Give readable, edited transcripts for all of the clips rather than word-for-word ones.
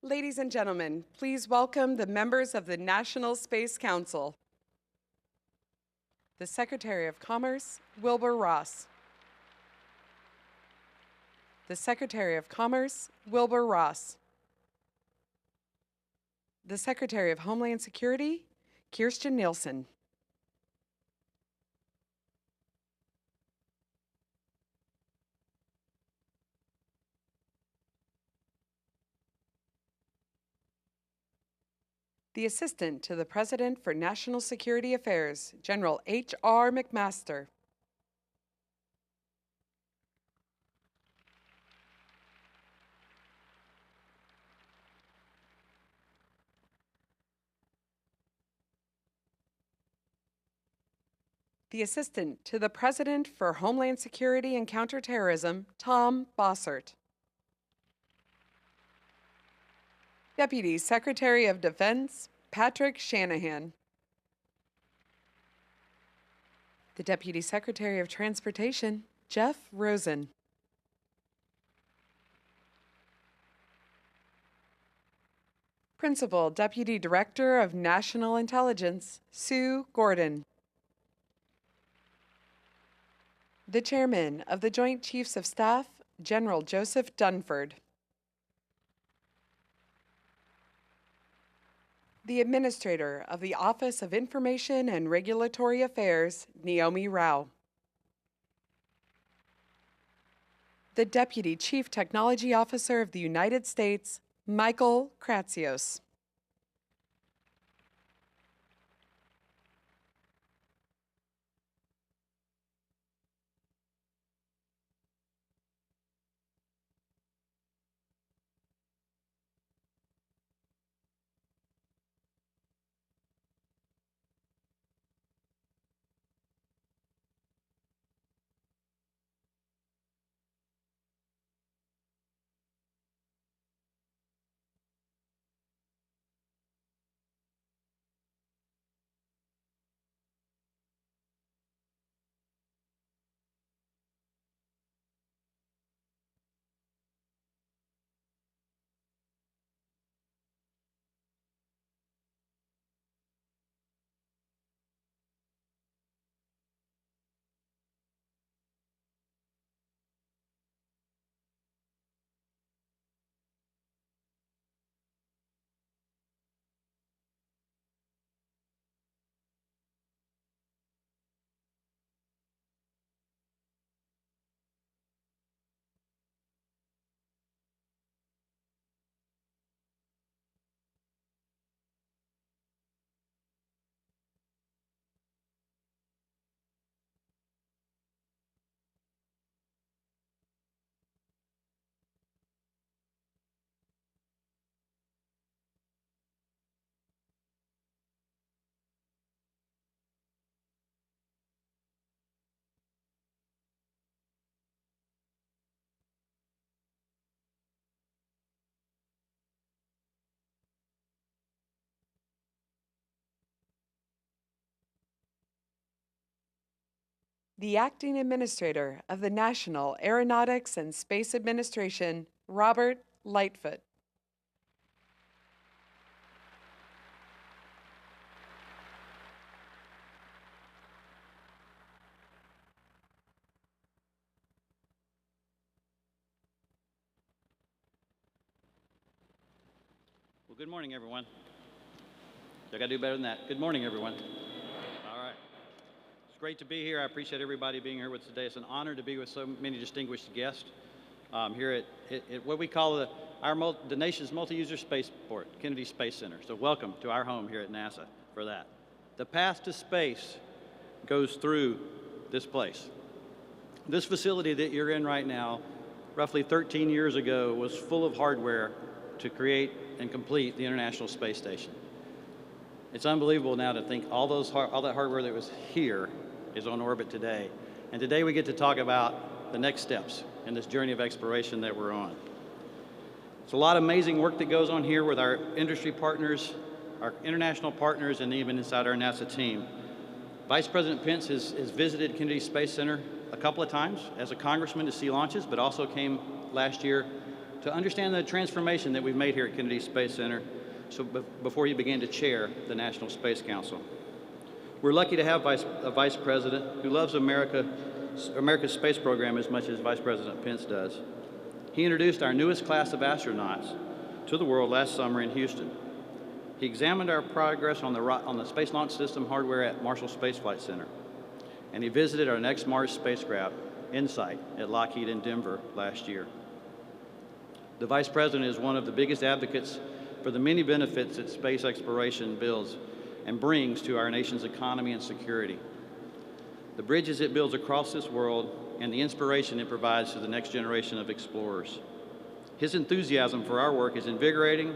Ladies and gentlemen, please welcome the members of the National Space Council. The Secretary of Commerce, Wilbur Ross. The Secretary of Commerce, Wilbur Ross. The Secretary of Homeland Security, Kirstjen Nielsen. The Assistant to the President for National Security Affairs, General H.R. McMaster. The Assistant to the President for Homeland Security and Counterterrorism, Tom Bossert. Deputy Secretary of Defense, Patrick Shanahan. The Deputy Secretary of Transportation, Jeff Rosen. Principal Deputy Director of National Intelligence, Sue Gordon. The Chairman of the Joint Chiefs of Staff, General Joseph Dunford. The Administrator of the Office of Information and Regulatory Affairs, Naomi Rao. The Deputy Chief Technology Officer of the United States, Michael Kratsios. The Acting Administrator of the National Aeronautics and Space Administration, Robert Lightfoot. Well, good morning, everyone. I gotta do better than that. Good morning, everyone. All right. It's great to be here. I appreciate everybody being here with us today. It's an honor to be with so many distinguished guests here at what we call the nation's multi-user spaceport, Kennedy Space Center. So welcome to our home here at NASA for that. The path to space goes through this place. This facility that you're in right now, roughly 13 years ago, was full of hardware to create and complete the International Space Station. It's unbelievable now to think all that hardware that was here is on orbit today. And today we get to talk about the next steps in this journey of exploration that we're on. It's a lot of amazing work that goes on here with our industry partners, our international partners, and even inside our NASA team. Vice President Pence has visited Kennedy Space Center a couple of times as a congressman to see launches, but also came last year to understand the transformation that we've made here at Kennedy Space Center before he began to chair the National Space Council. We're lucky to have a Vice President who loves America's space program as much as Vice President Pence does. He introduced our newest class of astronauts to the world last summer in Houston. He examined our progress on the Space Launch System hardware at Marshall Space Flight Center, and he visited our next Mars spacecraft, InSight, at Lockheed in Denver last year. The Vice President is one of the biggest advocates for the many benefits that space exploration builds and brings to our nation's economy and security, the bridges it builds across this world, and the inspiration it provides to the next generation of explorers. His enthusiasm for our work is invigorating,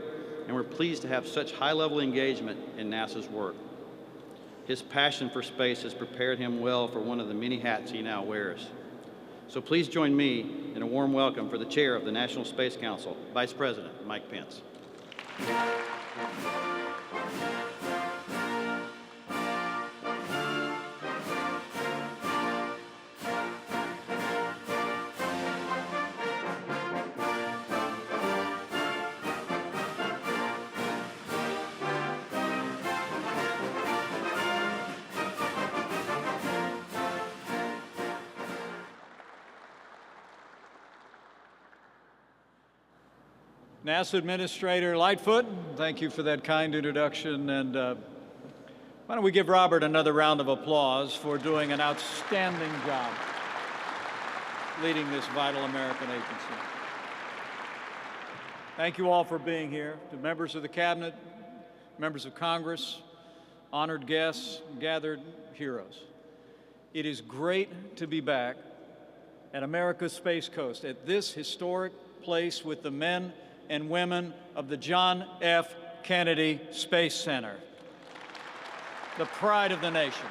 and we're pleased to have such high-level engagement in NASA's work. His passion for space has prepared him well for one of the many hats he now wears. So please join me in a warm welcome for the Chair of the National Space Council, Vice President Mike Pence. NASA Administrator Lightfoot, thank you for that kind introduction, and why don't we give Robert another round of applause for doing an outstanding job leading this vital American agency. Thank you all for being here, to members of the Cabinet, members of Congress, honored guests, gathered heroes. It is great to be back at America's Space Coast, at this historic place with the men and women of the John F. Kennedy Space Center, the pride of the nation.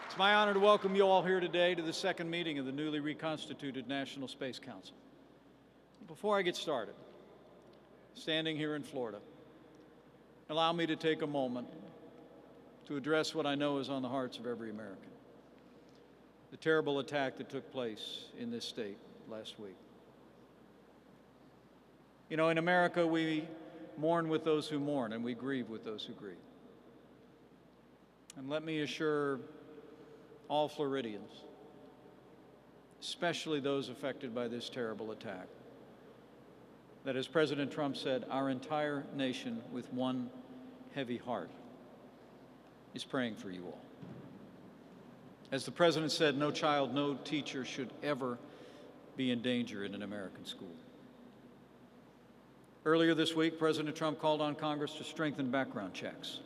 It's my honor to welcome you all here today to the second meeting of the newly reconstituted National Space Council. Before I get started, standing here in Florida, allow me to take a moment to address what I know is on the hearts of every American: the terrible attack that took place in this state last week. You know, in America, we mourn with those who mourn, and we grieve with those who grieve. And let me assure all Floridians, especially those affected by this terrible attack, that as President Trump said, our entire nation with one heavy heart is praying for you all. As the President said, no child, no teacher should ever be in danger in an American school. Earlier this week, President Trump called on Congress to strengthen background checks,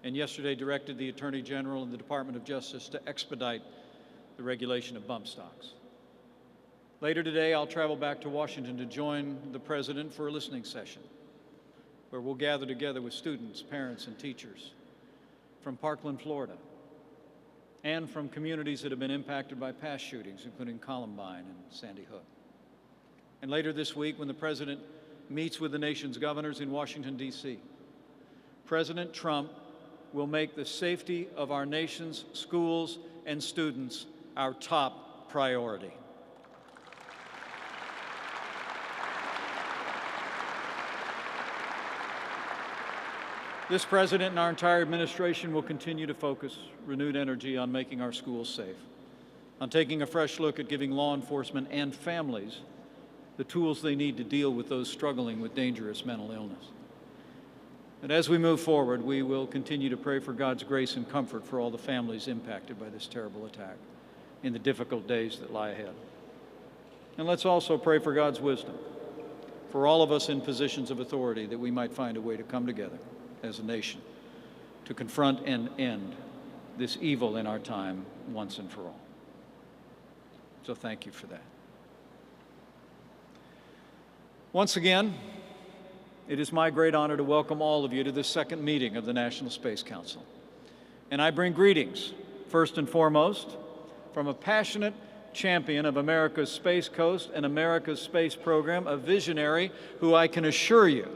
and yesterday directed the Attorney General and the Department of Justice to expedite the regulation of bump stocks. Later today, I'll travel back to Washington to join the President for a listening session, where we'll gather together with students, parents, and teachers from Parkland, Florida, and from communities that have been impacted by past shootings, including Columbine and Sandy Hook. And later this week, when the President meets with the nation's governors in Washington, D.C., President Trump will make the safety of our nation's schools and students our top priority. This President and our entire administration will continue to focus renewed energy on making our schools safe, on taking a fresh look at giving law enforcement and families the tools they need to deal with those struggling with dangerous mental illness. And as we move forward, we will continue to pray for God's grace and comfort for all the families impacted by this terrible attack in the difficult days that lie ahead. And let's also pray for God's wisdom for all of us in positions of authority, that we might find a way to come together as a nation to confront and end this evil in our time once and for all. So thank you for that. Once again, it is my great honor to welcome all of you to this second meeting of the National Space Council. And I bring greetings, first and foremost, from a passionate champion of America's Space Coast and America's space program, a visionary who I can assure you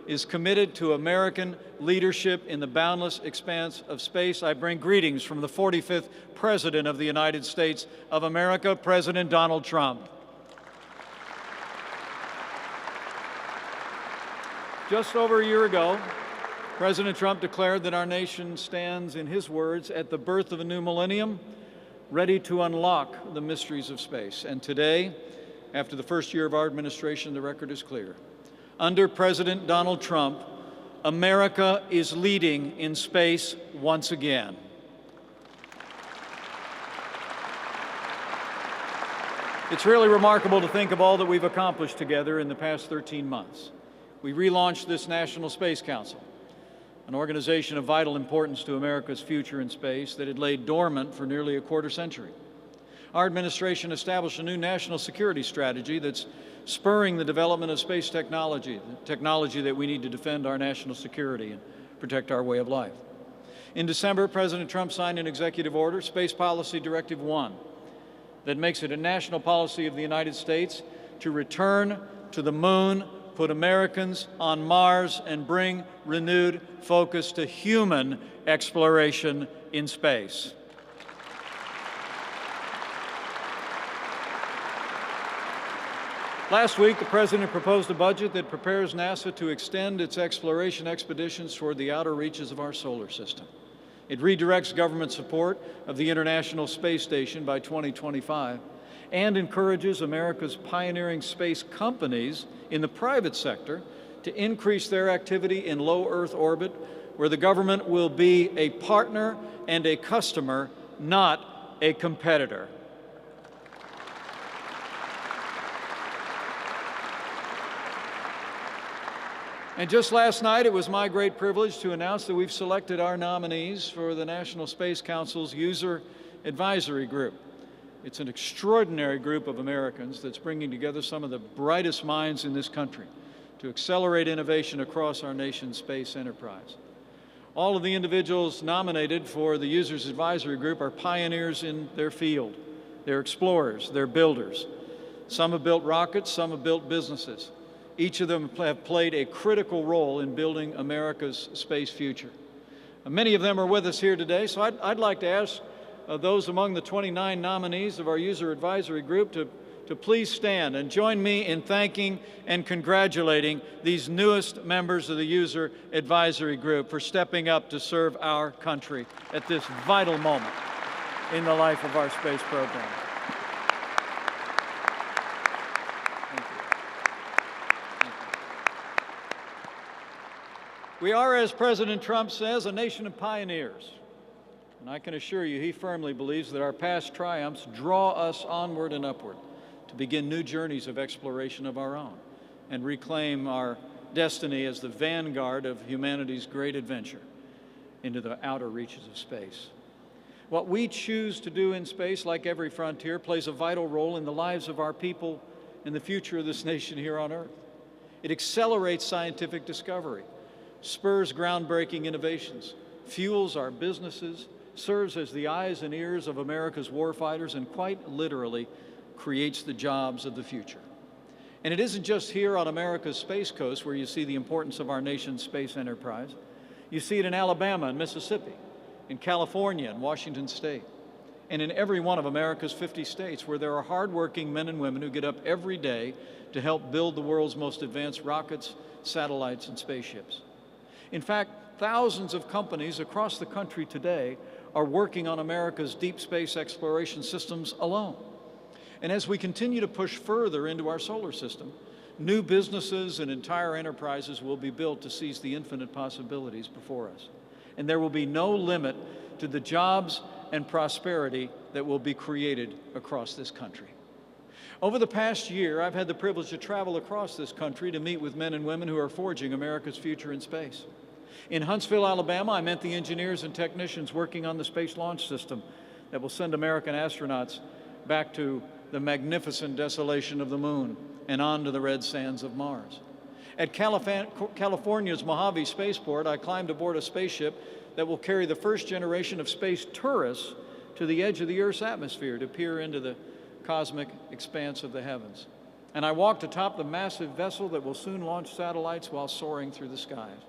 is committed to American leadership in the boundless expanse of space. I bring greetings from the 45th President of the United States of America, President Donald Trump. Just over a year ago, President Trump declared that our nation stands, in his words, at the birth of a new millennium, ready to unlock the mysteries of space. And today, after the first year of our administration, the record is clear. Under President Donald Trump, America is leading in space once again. It's really remarkable to think of all that we've accomplished together in the past 13 months. We relaunched this National Space Council, an organization of vital importance to America's future in space that had laid dormant for nearly a quarter century. Our administration established a new national security strategy that's spurring the development of space technology, the technology that we need to defend our national security and protect our way of life. In December, President Trump signed an executive order, Space Policy Directive 1, that makes it a national policy of the United States to return to the moon, put Americans on Mars, and bring renewed focus to human exploration in space. Last week, the President proposed a budget that prepares NASA to extend its exploration expeditions toward the outer reaches of our solar system. It redirects government support of the International Space Station by 2025 and encourages America's pioneering space companies in the private sector to increase their activity in low Earth orbit, where the government will be a partner and a customer, not a competitor. And just last night, it was my great privilege to announce that we've selected our nominees for the National Space Council's User Advisory Group. It's an extraordinary group of Americans that's bringing together some of the brightest minds in this country to accelerate innovation across our nation's space enterprise. All of the individuals nominated for the Users Advisory Group are pioneers in their field. They're explorers, they're builders. Some have built rockets, some have built businesses. Each of them have played a critical role in building America's space future. Many of them are with us here today, so I'd like to ask those among the 29 nominees of our User Advisory Group to please stand and join me in thanking and congratulating these newest members of the User Advisory Group for stepping up to serve our country at this vital moment in the life of our space program. We are, as President Trump says, a nation of pioneers. And I can assure you he firmly believes that our past triumphs draw us onward and upward to begin new journeys of exploration of our own and reclaim our destiny as the vanguard of humanity's great adventure into the outer reaches of space. What we choose to do in space, like every frontier, plays a vital role in the lives of our people and the future of this nation here on Earth. It accelerates scientific discovery, spurs groundbreaking innovations, fuels our businesses, serves as the eyes and ears of America's warfighters, and quite literally creates the jobs of the future. And it isn't just here on America's Space Coast where you see the importance of our nation's space enterprise. You see it in Alabama and Mississippi, in California and Washington State, and in every one of America's 50 states where there are hardworking men and women who get up every day to help build the world's most advanced rockets, satellites, and spaceships. In fact, thousands of companies across the country today are working on America's deep space exploration systems alone. And as we continue to push further into our solar system, new businesses and entire enterprises will be built to seize the infinite possibilities before us. And there will be no limit to the jobs and prosperity that will be created across this country. Over the past year, I've had the privilege to travel across this country to meet with men and women who are forging America's future in space. In Huntsville, Alabama, I met the engineers and technicians working on the Space Launch System that will send American astronauts back to the magnificent desolation of the moon and onto the red sands of Mars. At California's Mojave Spaceport, I climbed aboard a spaceship that will carry the first generation of space tourists to the edge of the Earth's atmosphere to peer into the cosmic expanse of the heavens. And I walked atop the massive vessel that will soon launch satellites while soaring through the skies.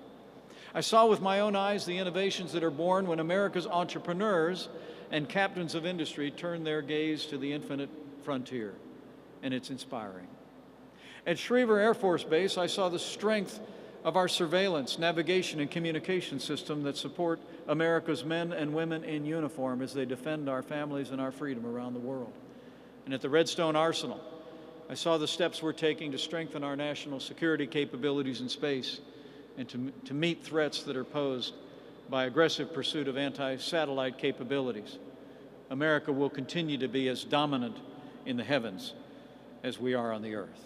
I saw with my own eyes the innovations that are born when America's entrepreneurs and captains of industry turn their gaze to the infinite frontier, and it's inspiring. At Schriever Air Force Base, I saw the strength of our surveillance, navigation, and communication system that support America's men and women in uniform as they defend our families and our freedom around the world. And at the Redstone Arsenal, I saw the steps we're taking to strengthen our national security capabilities in space and to meet threats that are posed by aggressive pursuit of anti-satellite capabilities. America will continue to be as dominant in the heavens as we are on the earth.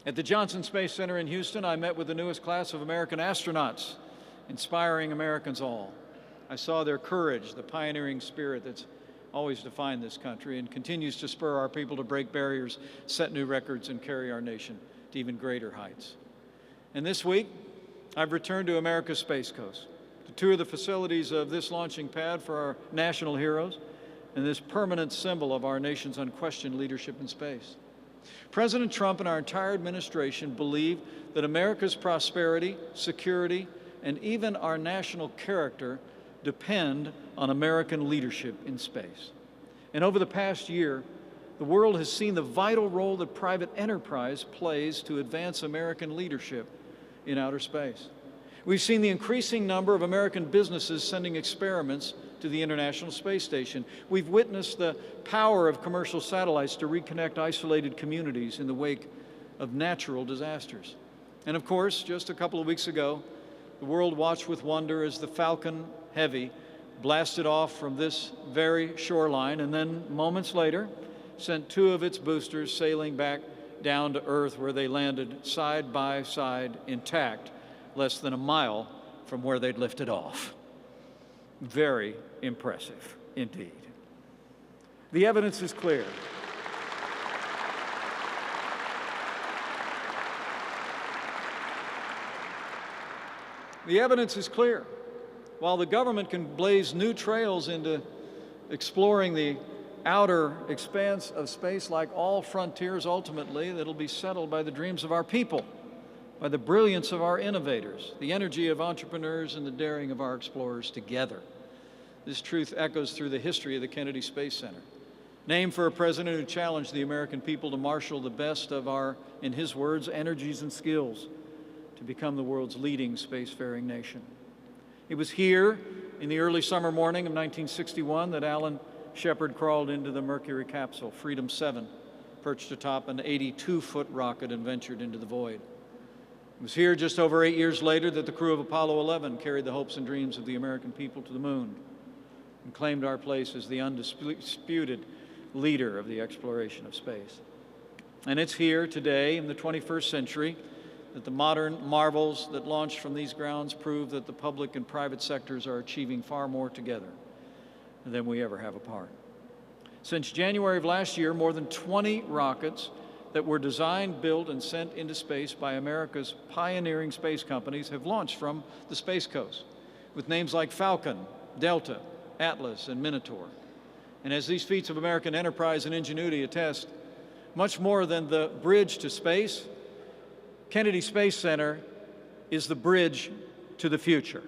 At the Johnson Space Center in Houston, I met with the newest class of American astronauts, inspiring Americans all. I saw their courage, the pioneering spirit that's always defined this country and continues to spur our people to break barriers, set new records, and carry our nation to even greater heights. And this week, I've returned to America's Space Coast to tour the facilities of this launching pad for our national heroes and this permanent symbol of our nation's unquestioned leadership in space. President Trump and our entire administration believe that America's prosperity, security, and even our national character depend on American leadership in space. And over the past year, the world has seen the vital role that private enterprise plays to advance American leadership in outer space. We've seen the increasing number of American businesses sending experiments to the International Space Station. We've witnessed the power of commercial satellites to reconnect isolated communities in the wake of natural disasters. And of course, just a couple of weeks ago, the world watched with wonder as the Falcon Heavy blasted off from this very shoreline and then moments later sent two of its boosters sailing back down to Earth, where they landed side by side intact, less than a mile from where they'd lifted off. Very impressive indeed. The evidence is clear. The evidence is clear. While the government can blaze new trails into exploring the outer expanse of space, like all frontiers, ultimately, that'll be settled by the dreams of our people, by the brilliance of our innovators, the energy of entrepreneurs, and the daring of our explorers together. This truth echoes through the history of the Kennedy Space Center, named for a president who challenged the American people to marshal the best of our, in his words, energies and skills to become the world's leading spacefaring nation. It was here in the early summer morning of 1961 that Alan Shepard crawled into the Mercury capsule, Freedom 7, perched atop an 82-foot rocket and ventured into the void. It was here just over 8 years later that the crew of Apollo 11 carried the hopes and dreams of the American people to the moon and claimed our place as the undisputed leader of the exploration of space. And it's here today in the 21st century that the modern marvels that launch from these grounds prove that the public and private sectors are achieving far more together than we ever have apart. Since January of last year, more than 20 rockets that were designed, built, and sent into space by America's pioneering space companies have launched from the Space Coast, with names like Falcon, Delta, Atlas, and Minotaur. And as these feats of American enterprise and ingenuity attest, much more than the bridge to space, Kennedy Space Center is the bridge to the future.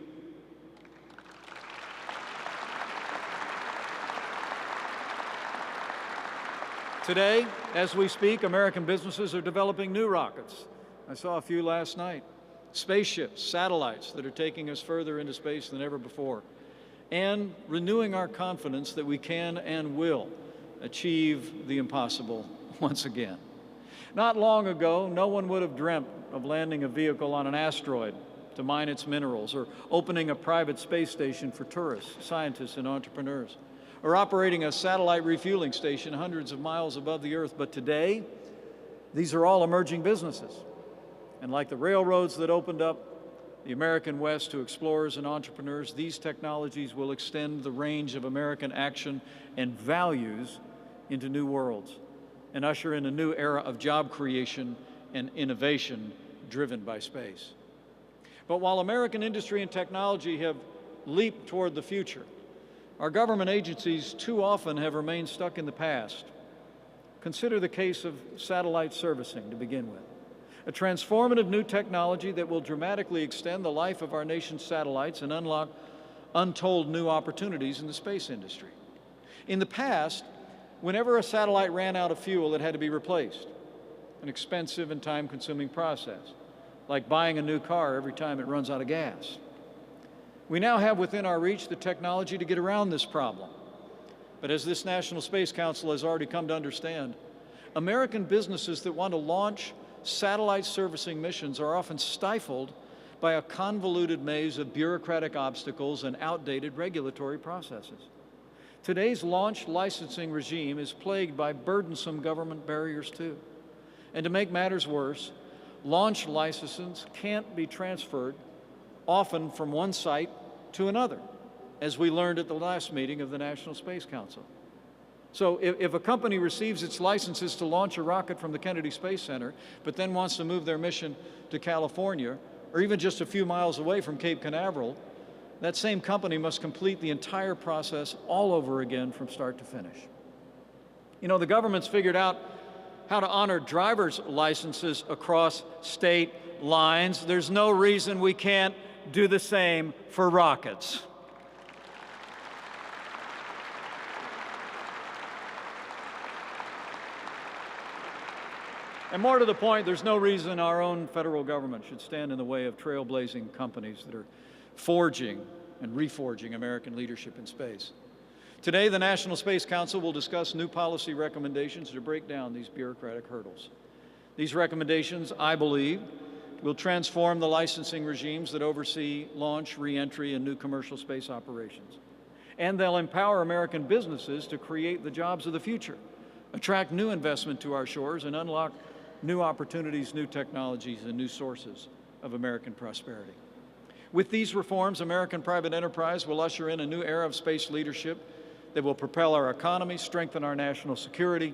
Today, as we speak, American businesses are developing new rockets. I saw a few last night. Spaceships, satellites that are taking us further into space than ever before, and renewing our confidence that we can and will achieve the impossible once again. Not long ago, no one would have dreamt of landing a vehicle on an asteroid to mine its minerals, or opening a private space station for tourists, scientists, and entrepreneurs, or operating a satellite refueling station hundreds of miles above the Earth. But today, these are all emerging businesses. And like the railroads that opened up the American West to explorers and entrepreneurs, these technologies will extend the range of American action and values into new worlds and usher in a new era of job creation and innovation driven by space. But while American industry and technology have leaped toward the future, our government agencies too often have remained stuck in the past. Consider the case of satellite servicing to begin with, a transformative new technology that will dramatically extend the life of our nation's satellites and unlock untold new opportunities in the space industry. In the past, whenever a satellite ran out of fuel, it had to be replaced, an expensive and time-consuming process. like buying a new car every time it runs out of gas. We now have within our reach the technology to get around this problem. But as this National Space Council has already come to understand, American businesses that want to launch satellite servicing missions are often stifled by a convoluted maze of bureaucratic obstacles and outdated regulatory processes. Today's launch licensing regime is plagued by burdensome government barriers too. And to make matters worse, launch licenses can't be transferred, often from one site to another, as we learned at the last meeting of the National Space Council. So if a company receives its licenses to launch a rocket from the Kennedy Space Center, but then wants to move their mission to California, or even just a few miles away from Cape Canaveral, that same company must complete the entire process all over again from start to finish. You know, the government's figured out how to honor driver's licenses across state lines. There's no reason we can't do the same for rockets. And more to the point, there's no reason our own federal government should stand in the way of trailblazing companies that are forging and reforging American leadership in space. Today, the National Space Council will discuss new policy recommendations to break down these bureaucratic hurdles. These recommendations, I believe, will transform the licensing regimes that oversee launch, re-entry, and new commercial space operations. And they'll empower American businesses to create the jobs of the future, attract new investment to our shores, and unlock new opportunities, new technologies, and new sources of American prosperity. With these reforms, American private enterprise will usher in a new era of space leadership that will propel our economy, strengthen our national security,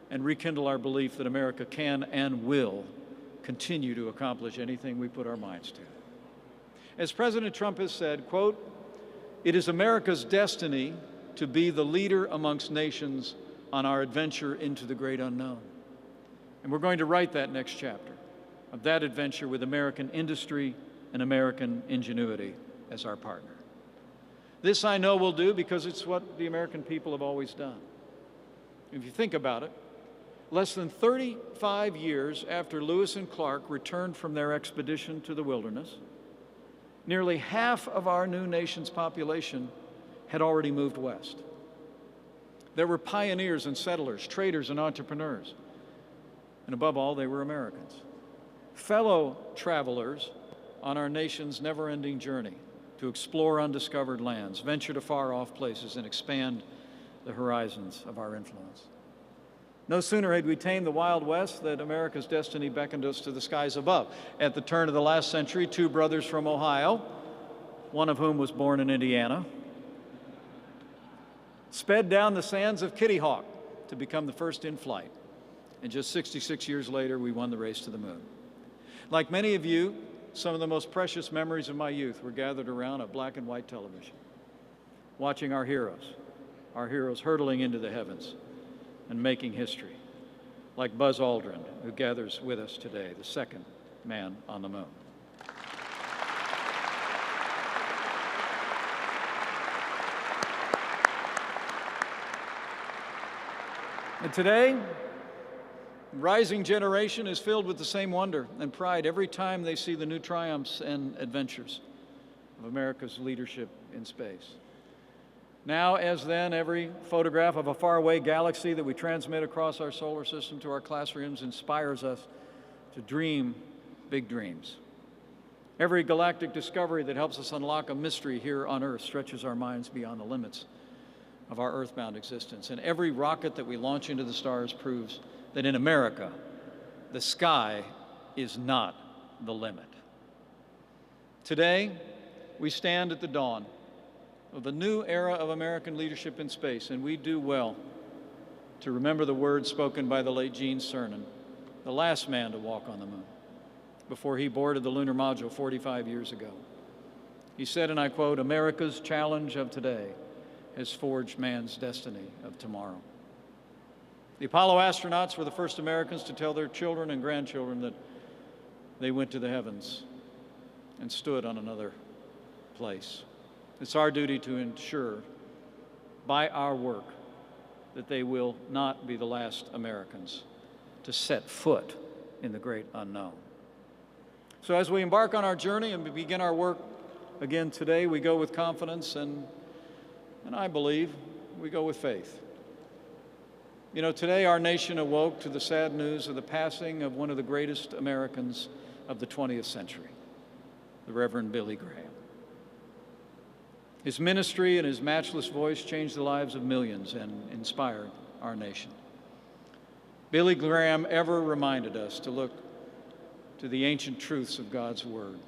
and rekindle our belief that America can and will continue to accomplish anything we put our minds to. As President Trump has said, quote, "It is America's destiny to be the leader amongst nations on our adventure into the great unknown." And we're going to write that next chapter of that adventure with American industry and American ingenuity as our partner. This I know we'll do because it's what the American people have always done. If you think about it, less than 35 years after Lewis and Clark returned from their expedition to the wilderness, nearly half of our new nation's population had already moved west. There were pioneers and settlers, traders and entrepreneurs. And above all, they were Americans, fellow travelers on our nation's never-ending journey to explore undiscovered lands, venture to far-off places, and expand the horizons of our influence. No sooner had we tamed the Wild West than America's destiny beckoned us to the skies above. At the turn of the last century, two brothers from Ohio, one of whom was born in Indiana, sped down the sands of Kitty Hawk to become the first in flight. And just 66 years later, we won the race to the moon. Like many of you, some of the most precious memories of my youth were gathered around a black and white television, watching our heroes hurtling into the heavens and making history, like Buzz Aldrin, who gathers with us today, the second man on the moon. And today, the rising generation is filled with the same wonder and pride every time they see the new triumphs and adventures of America's leadership in space. Now, as then, every photograph of a faraway galaxy that we transmit across our solar system to our classrooms inspires us to dream big dreams. Every galactic discovery that helps us unlock a mystery here on Earth stretches our minds beyond the limits of our earthbound existence. And every rocket that we launch into the stars proves that in America, the sky is not the limit. Today, we stand at the dawn of a new era of American leadership in space, and we do well to remember the words spoken by the late Gene Cernan, the last man to walk on the moon, before he boarded the lunar module 45 years ago. He said, and I quote, "America's challenge of today has forged man's destiny of tomorrow." The Apollo astronauts were the first Americans to tell their children and grandchildren that they went to the heavens and stood on another place. It's our duty to ensure by our work that they will not be the last Americans to set foot in the great unknown. So as we embark on our journey and begin our work again today, we go with confidence and I believe we go with faith. You know, today our nation awoke to the sad news of the passing of one of the greatest Americans of the 20th century, the Reverend Billy Graham. His ministry and his matchless voice changed the lives of millions and inspired our nation. Billy Graham ever reminded us to look to the ancient truths of God's Word,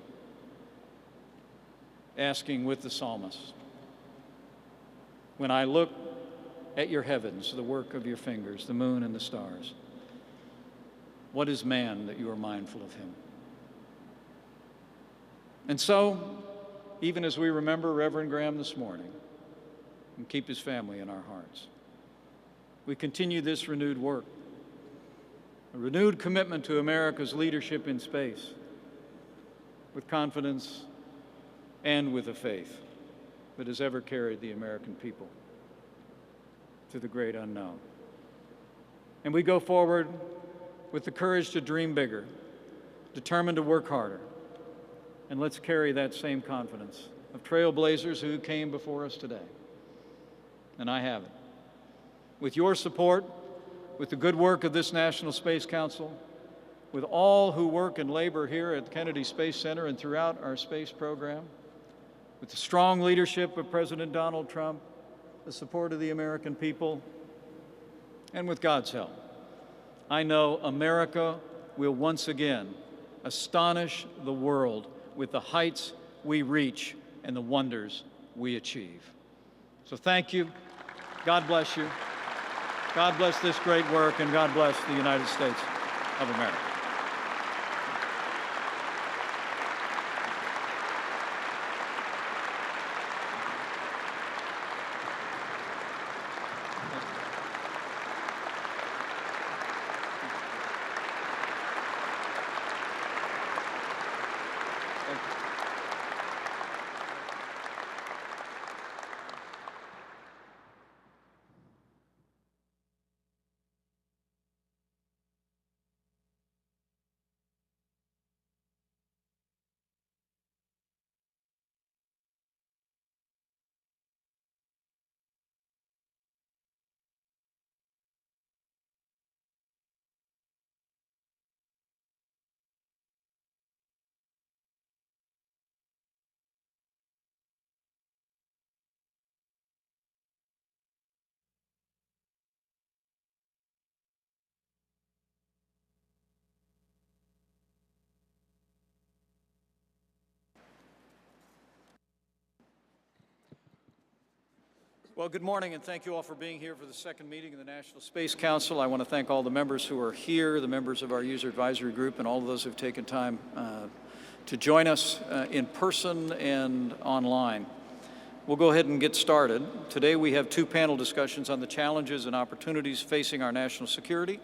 asking with the psalmist, "When I look at your heavens, the work of your fingers, the moon and the stars, what is man that you are mindful of him?" And so, even as we remember Reverend Graham this morning and keep his family in our hearts, we continue this renewed work, a renewed commitment to America's leadership in space, with confidence and with a faith that has ever carried the American people to the great unknown. And we go forward with the courage to dream bigger, determined to work harder, and let's carry that same confidence of trailblazers who came before us today. And I have it. With your support, with the good work of this National Space Council, with all who work and labor here at Kennedy Space Center and throughout our space program, with the strong leadership of President Donald Trump, the support of the American people, and with God's help, I know America will once again astonish the world with the heights we reach and the wonders we achieve. So thank you. God bless you. God bless this great work, and God bless the United States of America. Well, good morning, and thank you all for being here for the second meeting of the National Space Council. I want to thank all the members who are here, the members of our user advisory group, and all of those who have taken time to join us in person and online. We'll go ahead and get started. Today we have two panel discussions on the challenges and opportunities facing our national security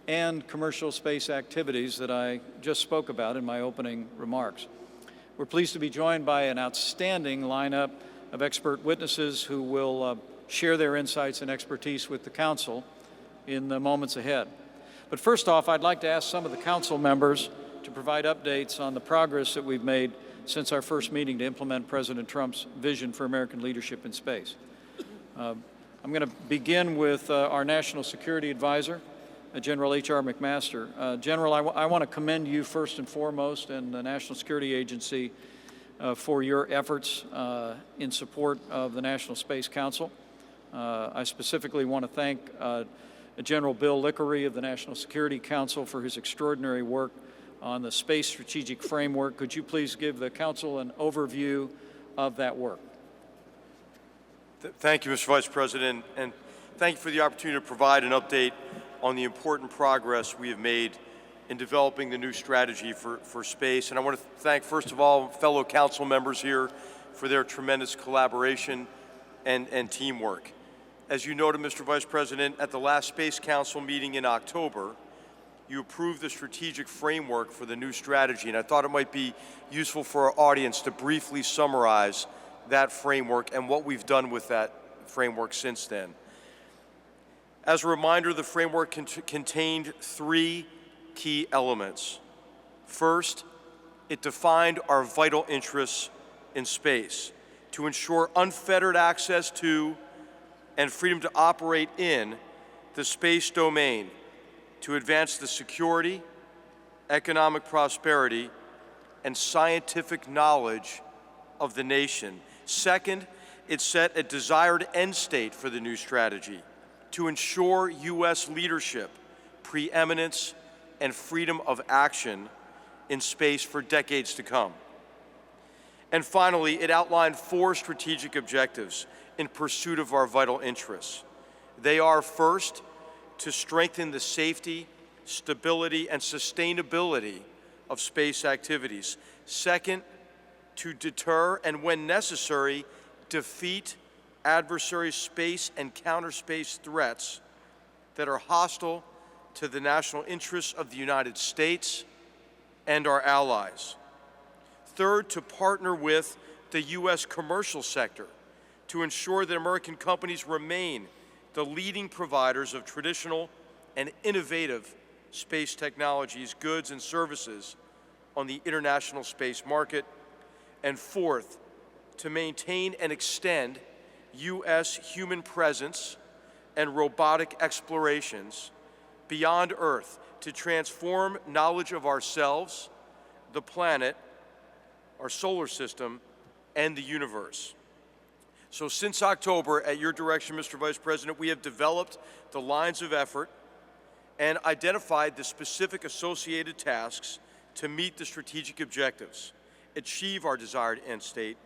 and commercial space activities that I just spoke about in my opening remarks. We're pleased to be joined by an outstanding lineup of expert witnesses who will share their insights and expertise with the Council in the moments ahead. But first off, I'd like to ask some of the Council members to provide updates on the progress that we've made since our first meeting to implement President Trump's vision for American leadership in space. I'm going to begin with our National Security Advisor, General H.R. McMaster. General, I want to commend you first and foremost and the National Security Agency for your efforts in support of the National Space Council. I specifically want to thank General Bill Lickery of the National Security Council for his extraordinary work on the Space Strategic Framework. Could you please give the Council an overview of that work? Thank you, Mr. Vice President, and thank you for the opportunity to provide an update on the important progress we have made in developing the new strategy for space. And I want to thank, first of all, fellow council members here for their tremendous collaboration and teamwork. As you noted, Mr. Vice President, at the last Space Council meeting in October, you approved the strategic framework for the new strategy, and I thought it might be useful for our audience to briefly summarize that framework and what we've done with that framework since then. As a reminder, the framework contained three key elements. First, it defined our vital interests in space to ensure unfettered access to and freedom to operate in the space domain, to advance the security, economic prosperity, and scientific knowledge of the nation. Second, it set a desired end state for the new strategy to ensure U.S. leadership, preeminence, and freedom of action in space for decades to come. And finally, it outlined 4 strategic objectives in pursuit of our vital interests. They are, first, to strengthen the safety, stability, and sustainability of space activities. Second, to deter and, when necessary, defeat adversary space and counter-space threats that are hostile to the national interests of the United States and our allies. Third, to partner with the U.S. commercial sector to ensure that American companies remain the leading providers of traditional and innovative space technologies, goods, and services on the international space market. And fourth, to maintain and extend U.S. human presence and robotic explorations beyond Earth to transform knowledge of ourselves, the planet, our solar system, and the universe. So since October, at your direction, Mr. Vice President, we have developed the lines of effort and identified the specific associated tasks to meet the strategic objectives, achieve our desired end state,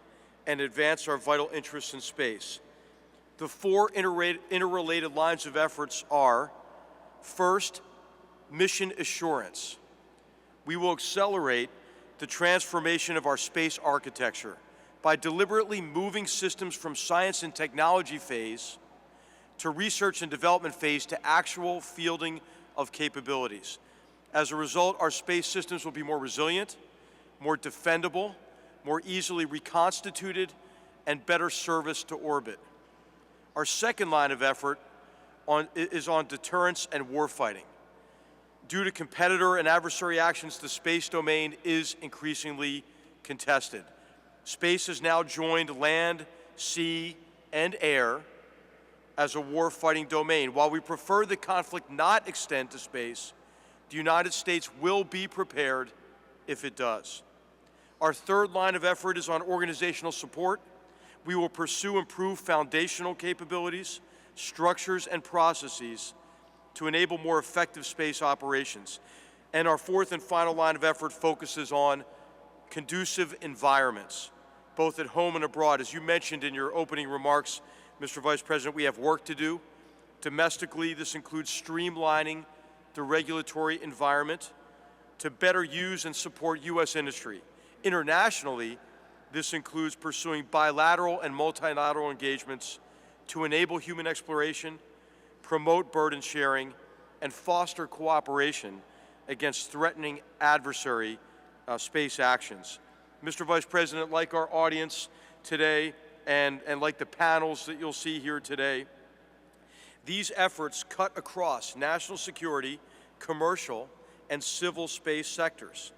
and advance our vital interests in space. The 4 interrelated lines of efforts are, first, mission assurance. We will accelerate the transformation of our space architecture by deliberately moving systems from science and technology phase to research and development phase to actual fielding of capabilities. As a result, our space systems will be more resilient, more defendable, more easily reconstituted, and better serviced to orbit. Our second line of effort is on deterrence and warfighting. Due to competitor and adversary actions, the space domain is increasingly contested. Space has now joined land, sea, and air as a war-fighting domain. While we prefer the conflict not extend to space, the United States will be prepared if it does. Our third line of effort is on organizational support. We will pursue improved foundational capabilities, structures, and processes to enable more effective space operations. And our fourth and final line of effort focuses on conducive environments, both at home and abroad. As you mentioned in your opening remarks, Mr. Vice President, we have work to do. Domestically, this includes streamlining the regulatory environment to better use and support U.S. industry. Internationally, this includes pursuing bilateral and multilateral engagements to enable human exploration, promote burden sharing, and foster cooperation against threatening adversary space actions. Mr. Vice President, like our audience today and like the panels that you'll see here today, these efforts cut across national security, commercial, and civil space sectors.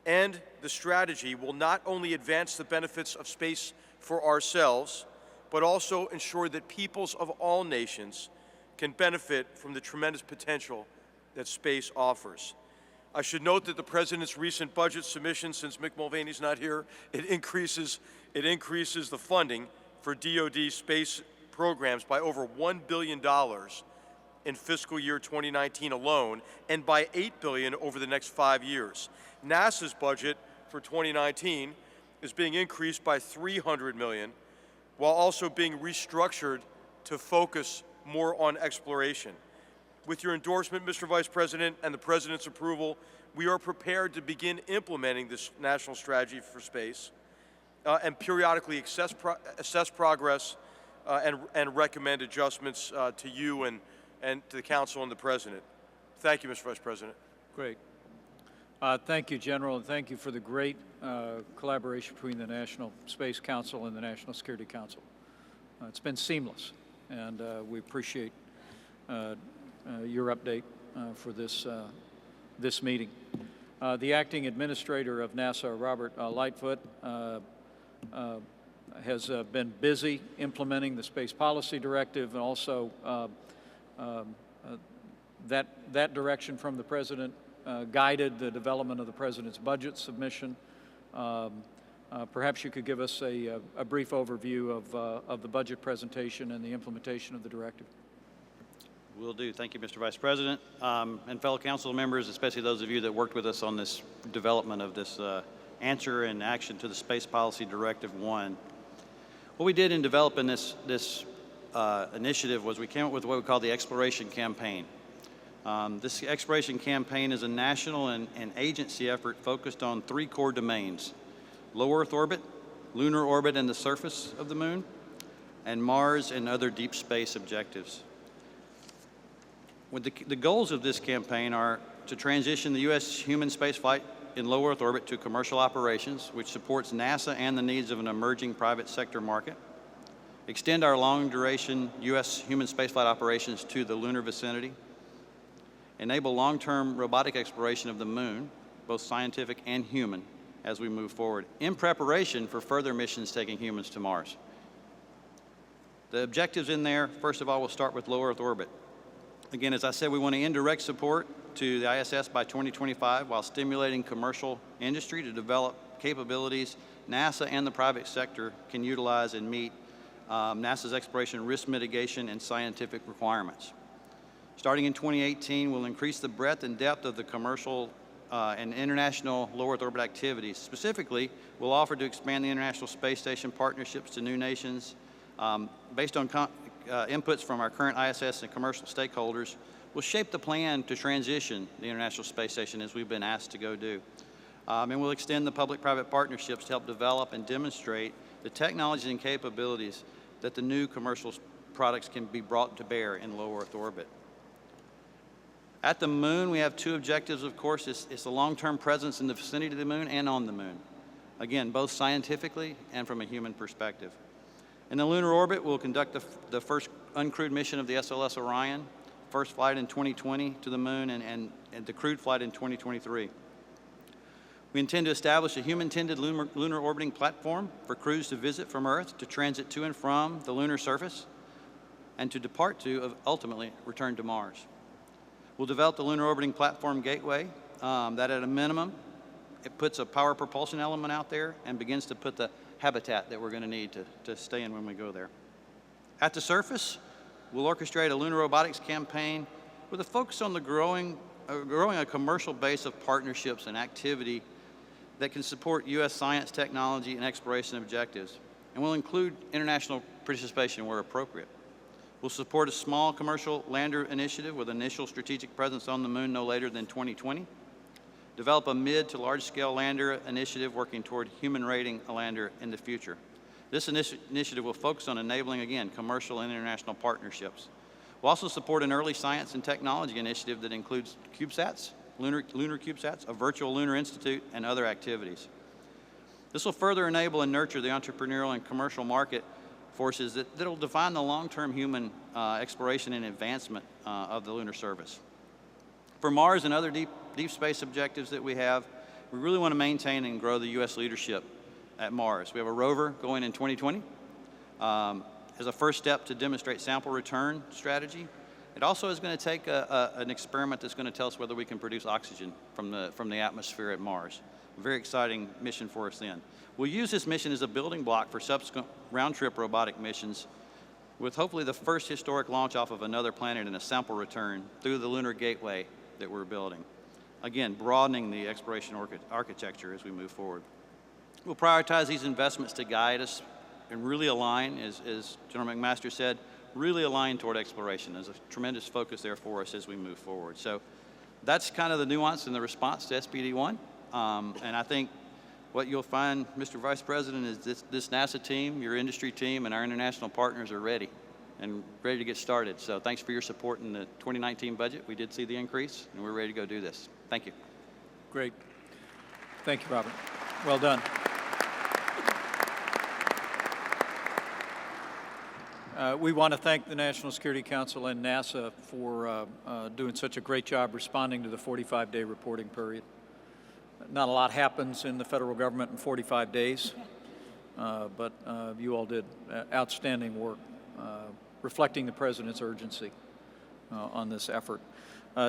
And the strategy will not only advance the benefits of space for ourselves, but also ensure that peoples of all nations can benefit from the tremendous potential that space offers. I should note that the President's recent budget submission, since Mick Mulvaney's not here, it increases the funding for DoD space programs by over $1 billion in fiscal year 2019 alone, and by $8 billion over the next 5 years. NASA's budget for 2019 is being increased by $300 million, while also being restructured to focus more on exploration. With your endorsement, Mr. Vice President, and the President's approval, we are prepared to begin implementing this national strategy for space and periodically assess progress and recommend adjustments to you and to the Council and the President. Thank you, Mr. Vice President. Great. Thank you, General, and thank you for the great collaboration between the National Space Council and the National Security Council. It's been seamless, and we appreciate your update for this meeting. The acting administrator of NASA, Robert Lightfoot, has been busy implementing the Space Policy Directive, and also that direction from the President guided the development of the President's budget submission. Perhaps you could give us a brief overview of the budget presentation and the implementation of the directive. Will do. Thank you, Mr. Vice President. And fellow council members, especially those of you that worked with us on this development of this answer and action to the Space Policy Directive 1. What we did in developing this initiative was we came up with what we call the Exploration Campaign. This Exploration Campaign is a national and agency effort focused on 3 core domains: low Earth orbit, lunar orbit and the surface of the moon, and Mars and other deep space objectives. The goals of this campaign are to transition the U.S. human spaceflight in low Earth orbit to commercial operations, which supports NASA and the needs of an emerging private sector market, extend our long-duration U.S. human spaceflight operations to the lunar vicinity, enable long-term robotic exploration of the moon, both scientific and human, as we move forward, in preparation for further missions taking humans to Mars. The objectives in there, first of all, we'll start with low Earth orbit. Again, as I said, we want to end direct support to the ISS by 2025 while stimulating commercial industry to develop capabilities NASA and the private sector can utilize and meet NASA's exploration risk mitigation and scientific requirements. Starting in 2018, we'll increase the breadth and depth of the commercial and international low Earth orbit activities. Specifically, we'll offer to expand the International Space Station partnerships to new nations based on inputs from our current ISS and commercial stakeholders. Will shape the plan to transition the International Space Station as we've been asked to go do. And we'll extend the public-private partnerships to help develop and demonstrate the technologies and capabilities that the new commercial products can be brought to bear in low Earth orbit. At the moon, we have 2 objectives, of course. It's the long-term presence in the vicinity of the moon and on the moon. Again, both scientifically and from a human perspective. In the lunar orbit, we'll conduct the first uncrewed mission of the SLS Orion, first flight in 2020 to the moon, and the crewed flight in 2023. We intend to establish a human-tended lunar orbiting platform for crews to visit from Earth, to transit to and from the lunar surface, and to depart to, ultimately, return to Mars. We'll develop the lunar orbiting platform gateway that, at a minimum, it puts a power propulsion element out there and begins to put the habitat that we're going to need to stay in when we go there. At the surface, we'll orchestrate a lunar robotics campaign with a focus on the growing a commercial base of partnerships and activity that can support U.S. science, technology, and exploration objectives, and will include international participation where appropriate. We'll support a small commercial lander initiative with initial strategic presence on the moon no later than 2020. Develop a mid to large-scale lander initiative working toward human rating a lander in the future. This initiative will focus on enabling, again, commercial and international partnerships. We'll also support an early science and technology initiative that includes CubeSats, lunar CubeSats, a virtual lunar institute, and other activities. This will further enable and nurture the entrepreneurial and commercial market forces that will define the long-term human exploration and advancement of the lunar service. For Mars and other deep space objectives that we have, we really want to maintain and grow the U.S. leadership at Mars. We have a rover going in 2020 as a first step to demonstrate sample return strategy. It also is going to take an experiment that's going to tell us whether we can produce oxygen from the atmosphere at Mars. A very exciting mission for us then. We'll use this mission as a building block for subsequent round-trip robotic missions, with hopefully the first historic launch off of another planet and a sample return through the lunar gateway that we're building. Again, broadening the exploration architecture as we move forward. We'll prioritize these investments to guide us and really align, as General McMaster said, really align toward exploration. There's a tremendous focus there for us as we move forward. So that's kind of the nuance in the response to SPD1. And I think what you'll find, Mr. Vice President, is this NASA team, your industry team, and our international partners are ready to get started. So thanks for your support in the 2019 budget. We did see the increase, and we're ready to go do this. Thank you. Great. Thank you, Robert. Well done. We want to thank the National Security Council and NASA for doing such a great job responding to the 45-day reporting period. Not a lot happens in the federal government in 45 days, but you all did outstanding work reflecting the President's urgency on this effort.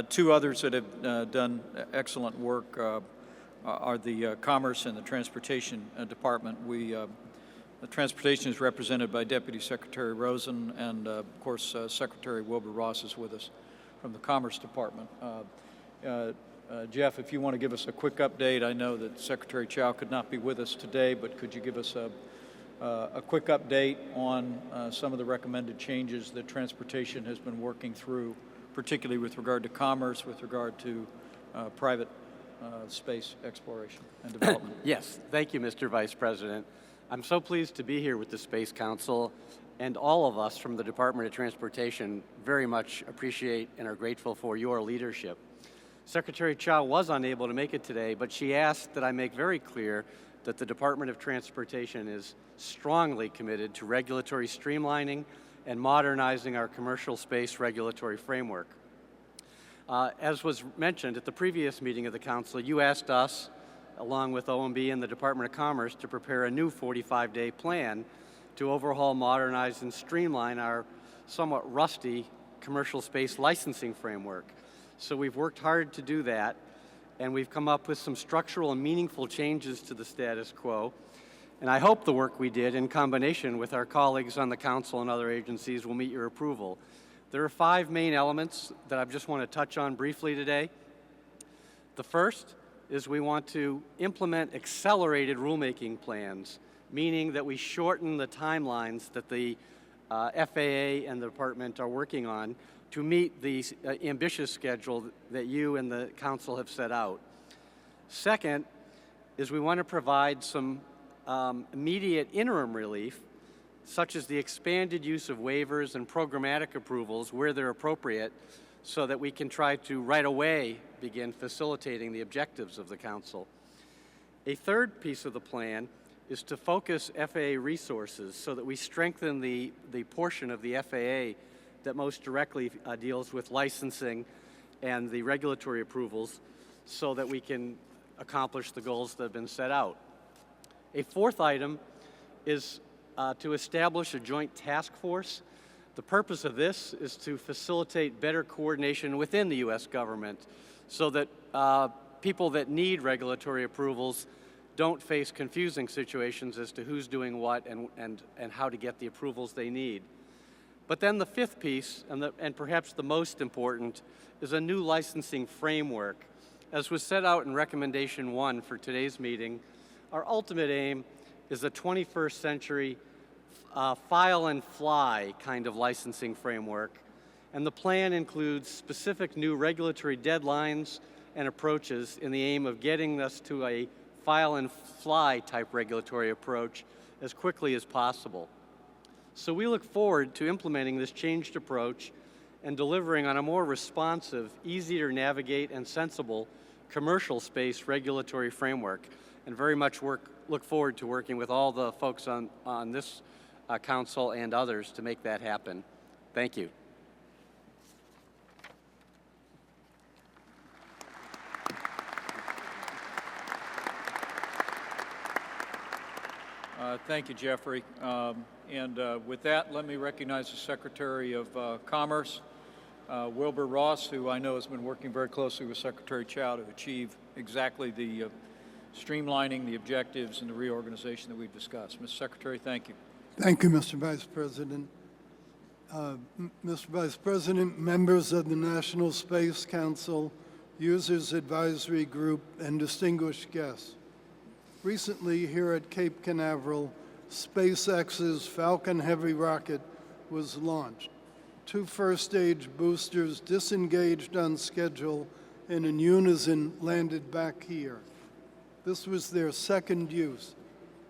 Two others that have done excellent work are the Commerce and the Transportation Department. The Transportation is represented by Deputy Secretary Rosen, and of course Secretary Wilbur Ross is with us from the Commerce Department. Jeff, if you want to give us a quick update, I know that Secretary Chow could not be with us today, but could you give us a quick update on some of the recommended changes that Transportation has been working through, particularly with regard to commerce, with regard to private space exploration and development? Yes, thank you, Mr. Vice President. I'm so pleased to be here with the Space Council, and all of us from the Department of Transportation very much appreciate and are grateful for your leadership. Secretary Chow was unable to make it today, but she asked that I make very clear that the Department of Transportation is strongly committed to regulatory streamlining and modernizing our commercial space regulatory framework. As was mentioned at the previous meeting of the Council, you asked us, along with OMB and the Department of Commerce, to prepare a new 45-day plan to overhaul, modernize, and streamline our somewhat rusty commercial space licensing framework. So we've worked hard to do that, and we've come up with some structural and meaningful changes to the status quo. And I hope the work we did, in combination with our colleagues on the Council and other agencies, will meet your approval. There are 5 main elements that I just want to touch on briefly today. The first is we want to implement accelerated rulemaking plans, meaning that we shorten the timelines that the FAA and the department are working on to meet the ambitious schedule that you and the Council have set out. Second is we want to provide some immediate interim relief, such as the expanded use of waivers and programmatic approvals where they're appropriate, so that we can try to right away begin facilitating the objectives of the Council. A third piece of the plan is to focus FAA resources so that we strengthen the portion of the FAA that most directly deals with licensing and the regulatory approvals, so that we can accomplish the goals that have been set out. A fourth item is to establish a joint task force. The purpose of this is to facilitate better coordination within the U.S. government so that people that need regulatory approvals don't face confusing situations as to who's doing what and how to get the approvals they need. But then the fifth piece, and perhaps the most important, is a new licensing framework. As was set out in Recommendation 1 for today's meeting, our ultimate aim is a 21st century file and fly kind of licensing framework, and the plan includes specific new regulatory deadlines and approaches in the aim of getting us to a file and fly type regulatory approach as quickly as possible. So we look forward to implementing this changed approach and delivering on a more responsive, easier to navigate, and sensible commercial space regulatory framework, and very much look forward to working with all the folks on this Council and others to make that happen. Thank you. Thank you, Jeffrey. With that, let me recognize the Secretary of Commerce, Wilbur Ross, who I know has been working very closely with Secretary Chow to achieve exactly the streamlining, the objectives, and the reorganization that we've discussed. Mr. Secretary, thank you. Thank you, Mr. Vice President. Mr. Vice President, members of the National Space Council, Users Advisory Group, and distinguished guests. Recently, here at Cape Canaveral, SpaceX's Falcon Heavy rocket was launched. 2 first-stage boosters disengaged on schedule and in unison landed back here. This was their second use.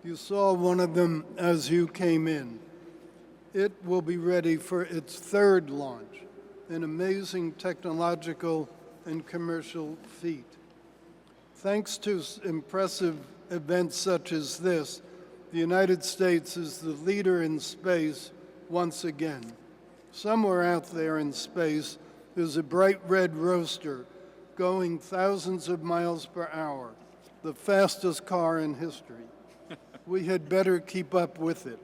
You saw one of them as you came in. It will be ready for its 3rd launch, an amazing technological and commercial feat. Thanks to impressive events such as this, the United States is the leader in space once again. Somewhere out there in space, there's a bright red roadster going thousands of miles per hour. the fastest car in history. We had better keep up with it.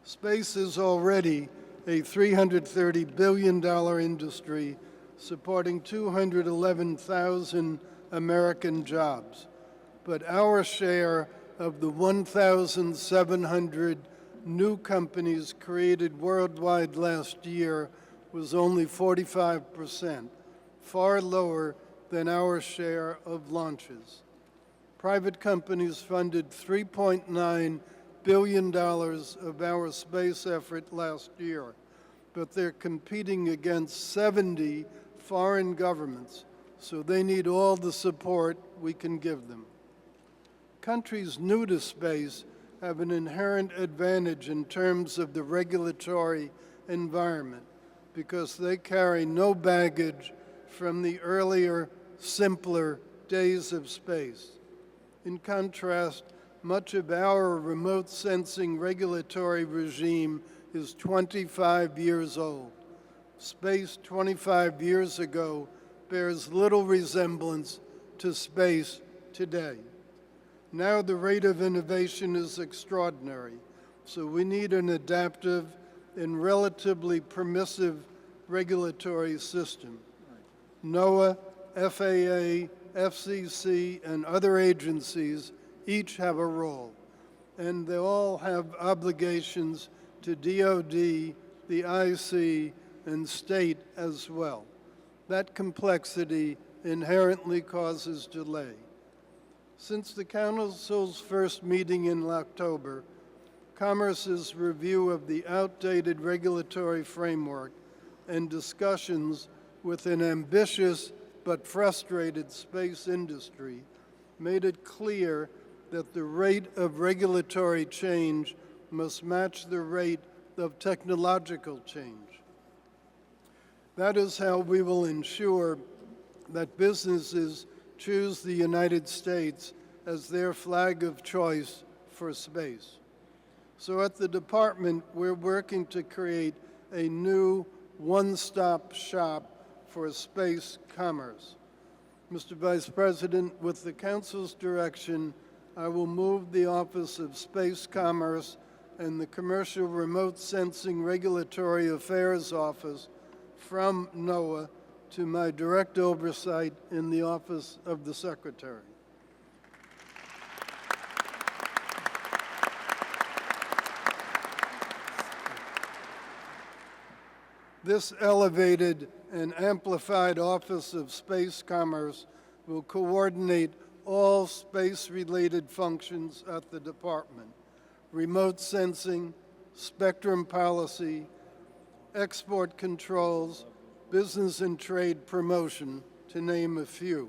Space is already a $330 billion industry supporting 211,000 American jobs. But our share of the 1,700 new companies created worldwide last year was only 45%, far lower than our share of launches. Private companies funded $3.9 billion of our space effort last year, but they're competing against 70 foreign governments, so they need all the support we can give them. Countries new to space have an inherent advantage in terms of the regulatory environment because they carry no baggage from the earlier, simpler days of space. In contrast, much of our remote sensing regulatory regime is 25 years old. Space 25 years ago bears little resemblance to space today. Now the rate of innovation is extraordinary, so we need an adaptive and relatively permissive regulatory system. NOAA, FAA, FCC, and other agencies each have a role, and they all have obligations to DOD, the IC, and state as well. That complexity inherently causes delay. Since the Council's first meeting in October, Commerce's review of the outdated regulatory framework and discussions with an ambitious but frustrated space industry made it clear that the rate of regulatory change must match the rate of technological change. That is how we will ensure that businesses choose the United States as their flag of choice for space. So at the department, we're working to create a new one-stop shop for space commerce. Mr. Vice President, with the Council's direction, I will move the Office of Space Commerce and the Commercial Remote Sensing Regulatory Affairs Office from NOAA to my direct oversight in the Office of the Secretary. This elevated and amplified Office of Space Commerce will coordinate all space-related functions at the department: remote sensing, spectrum policy, export controls, business and trade promotion, to name a few.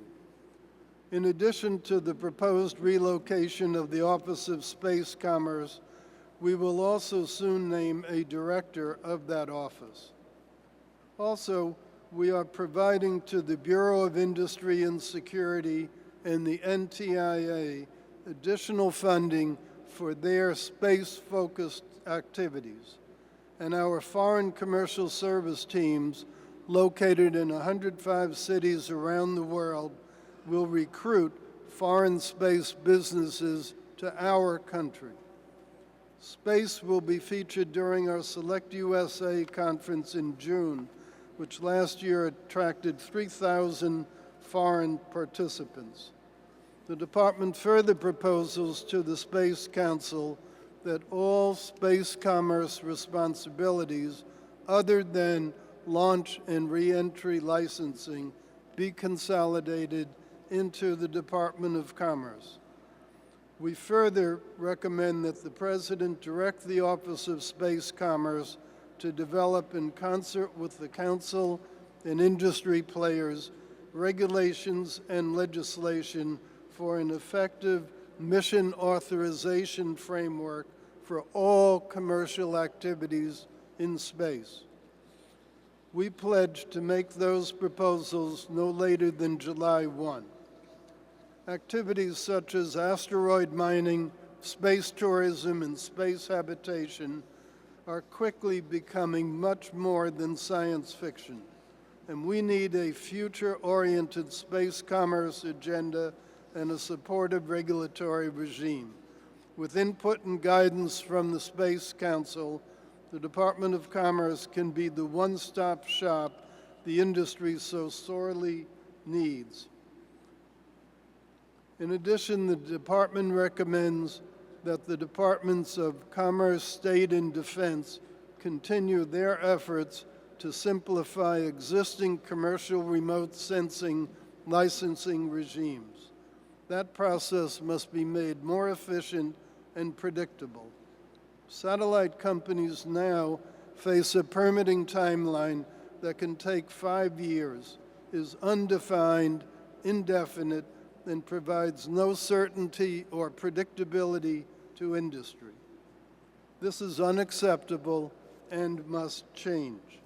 In addition to the proposed relocation of the Office of Space Commerce, we will also soon name a director of that office. Also, we are providing to the Bureau of Industry and Security and the NTIA additional funding for their space-focused activities. And our foreign commercial service teams, located in 105 cities around the world, will recruit foreign space businesses to our country. Space will be featured during our Select USA conference in June, which last year attracted 3,000 foreign participants. The department further proposes to the Space Council that all space commerce responsibilities other than launch and re-entry licensing be consolidated into the Department of Commerce. We further recommend that the President direct the Office of Space Commerce to develop, in concert with the Council and industry players, regulations and legislation for an effective mission authorization framework for all commercial activities in space. We pledge to make those proposals no later than July 1. Activities such as asteroid mining, space tourism, and space habitation are quickly becoming much more than science fiction, and we need a future-oriented space commerce agenda and a supportive regulatory regime. With input and guidance from the Space Council, the Department of Commerce can be the one-stop shop the industry so sorely needs. In addition, the department recommends that the Departments of Commerce, State, and Defense continue their efforts to simplify existing commercial remote sensing licensing regimes. That process must be made more efficient and predictable. Satellite companies now face a permitting timeline that can take 5 years, is undefined, indefinite, and provides no certainty or predictability to industry. This is unacceptable and must change.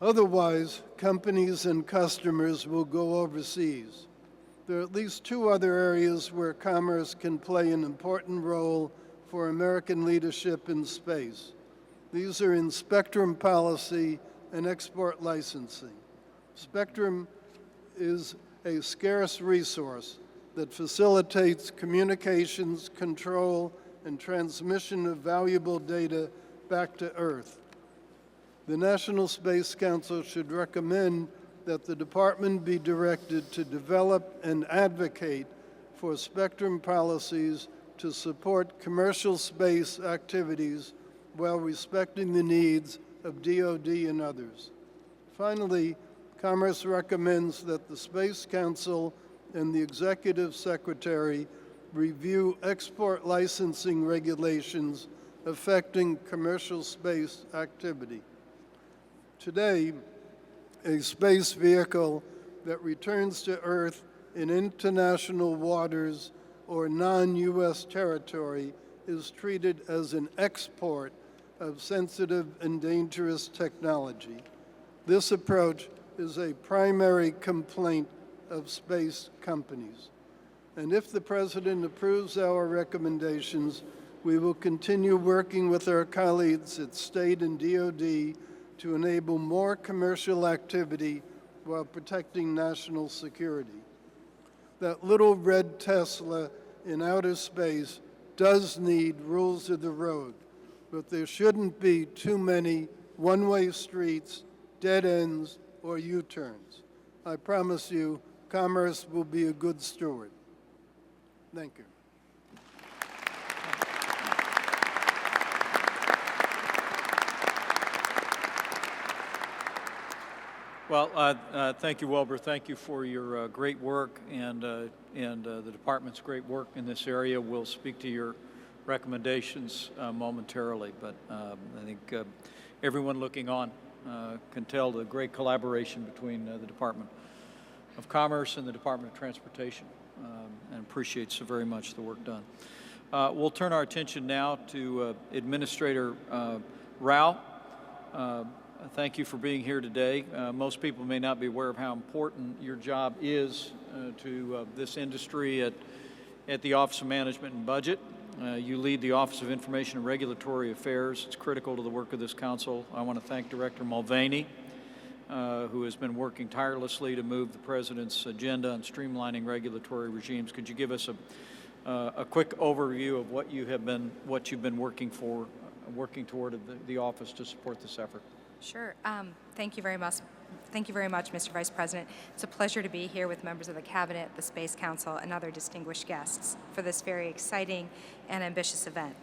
Otherwise, companies and customers will go overseas. There are at least 2 other areas where commerce can play an important role for American leadership in space. These are in spectrum policy and export licensing. Spectrum is a scarce resource that facilitates communications, control, and transmission of valuable data back to Earth. The National Space Council should recommend that the department be directed to develop and advocate for spectrum policies to support commercial space activities while respecting the needs of DoD and others. Finally, Commerce recommends that the Space Council and the Executive Secretary review export licensing regulations affecting commercial space activity. Today, a space vehicle that returns to Earth in international waters or non-U.S. territory is treated as an export of sensitive and dangerous technology. This approach is a primary complaint of space companies. And if the President approves our recommendations, we will continue working with our colleagues at State and DoD to enable more commercial activity while protecting national security. That little red Tesla in outer space does need rules of the road, but there shouldn't be too many one-way streets, dead ends, or U-turns. I promise you, commerce will be a good steward. Thank you. Well, thank you, Wilbur. Thank you for your great work and the department's great work in this area. We'll speak to your recommendations momentarily, but I think everyone looking on can tell the great collaboration between the Department of Commerce and the Department of Transportation, and appreciate so very much the work done. We'll turn our attention now to Administrator Rao. Thank you for being here today. Most people may not be aware of how important your job is to this industry at the Office of Management and Budget. You lead the Office of Information and Regulatory Affairs. It's critical to the work of this council. I want to thank Director Mulvaney, who has been working tirelessly to move the President's agenda on streamlining regulatory regimes. Could you give us a quick overview of what you've been working toward the office to support this effort? Sure. Thank you very much. Thank you very much, Mr. Vice President. It's a pleasure to be here with members of the Cabinet, the Space Council, and other distinguished guests for this very exciting and ambitious event.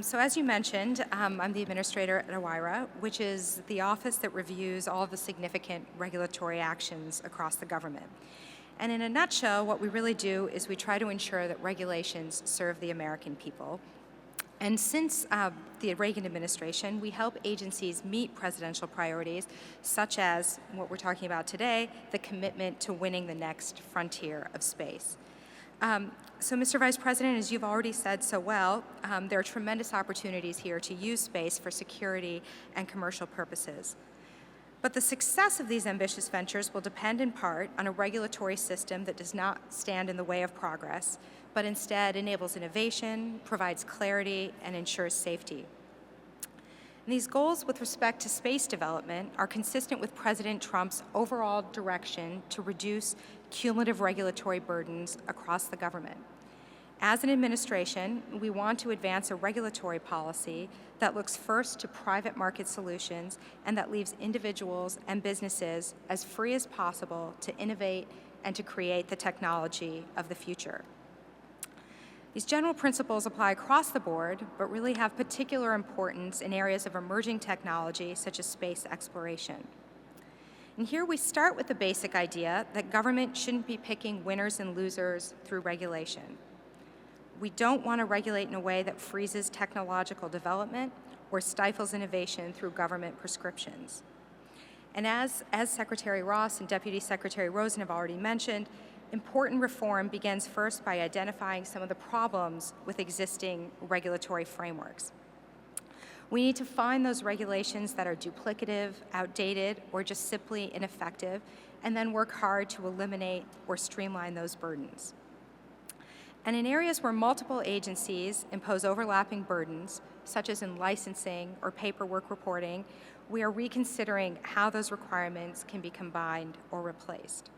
So as you mentioned, I'm the administrator at OIRA, which is the office that reviews all of the significant regulatory actions across the government. And in a nutshell, what we really do is we try to ensure that regulations serve the American people. And since the Reagan administration, we help agencies meet presidential priorities, such as what we're talking about today, the commitment to winning the next frontier of space. So, Mr. Vice President, as you've already said so well, there are tremendous opportunities here to use space for security and commercial purposes. But the success of these ambitious ventures will depend in part on a regulatory system that does not stand in the way of progress, but instead enables innovation, provides clarity, and ensures safety. And these goals with respect to space development are consistent with President Trump's overall direction to reduce cumulative regulatory burdens across the government. As an administration, we want to advance a regulatory policy that looks first to private market solutions and that leaves individuals and businesses as free as possible to innovate and to create the technology of the future. These general principles apply across the board, but really have particular importance in areas of emerging technology such as space exploration. And here we start with the basic idea that government shouldn't be picking winners and losers through regulation. We don't want to regulate in a way that freezes technological development or stifles innovation through government prescriptions. And as Secretary Ross and Deputy Secretary Rosen have already mentioned, important reform begins first by identifying some of the problems with existing regulatory frameworks. We need to find those regulations that are duplicative, outdated, or just simply ineffective, and then work hard to eliminate or streamline those burdens. And in areas where multiple agencies impose overlapping burdens, such as in licensing or paperwork reporting, we are reconsidering how those requirements can be combined or replaced.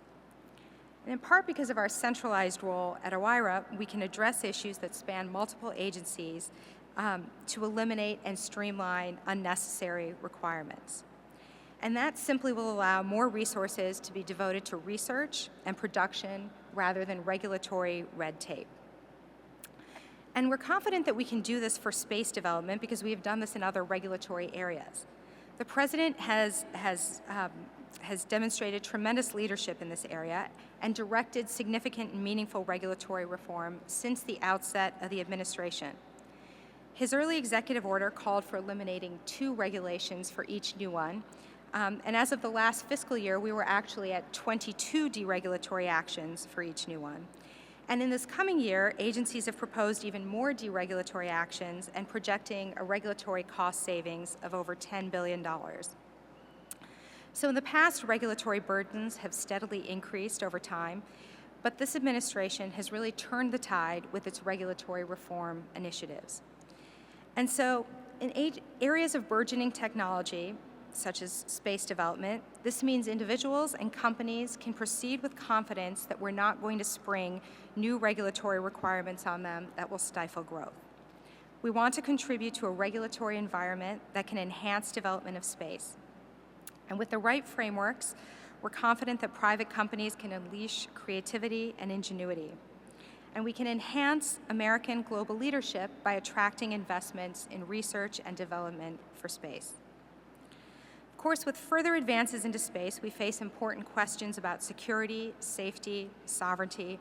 And in part because of our centralized role at OIRA, we can address issues that span multiple agencies to eliminate and streamline unnecessary requirements. And that simply will allow more resources to be devoted to research and production rather than regulatory red tape. And we're confident that we can do this for space development because we have done this in other regulatory areas. The President has demonstrated tremendous leadership in this area and directed significant and meaningful regulatory reform since the outset of the administration. His early executive order called for eliminating 2 regulations for each new one, and as of the last fiscal year, we were actually at 22 deregulatory actions for each new one. And in this coming year, agencies have proposed even more deregulatory actions and projecting a regulatory cost savings of over $10 billion. So in the past, regulatory burdens have steadily increased over time, but this administration has really turned the tide with its regulatory reform initiatives. And so in areas of burgeoning technology, such as space development, this means individuals and companies can proceed with confidence that we're not going to spring new regulatory requirements on them that will stifle growth. We want to contribute to a regulatory environment that can enhance development of space. And with the right frameworks, we're confident that private companies can unleash creativity and ingenuity. And we can enhance American global leadership by attracting investments in research and development for space. Of course, with further advances into space, we face important questions about security, safety, sovereignty.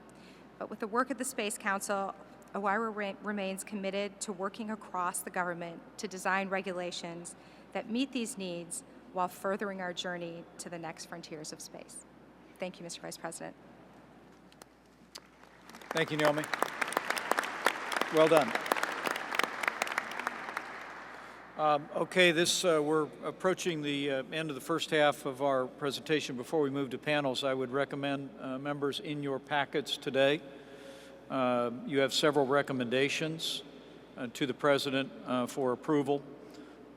But with the work of the Space Council, OIRA remains committed to working across the government to design regulations that meet these needs while furthering our journey to the next frontiers of space. Thank you, Mr. Vice President. Thank you, Naomi. Well done. Okay, we're approaching the end of the first half of our presentation. Before we move to panels, I would recommend members in your packets today. You have several recommendations to the President for approval.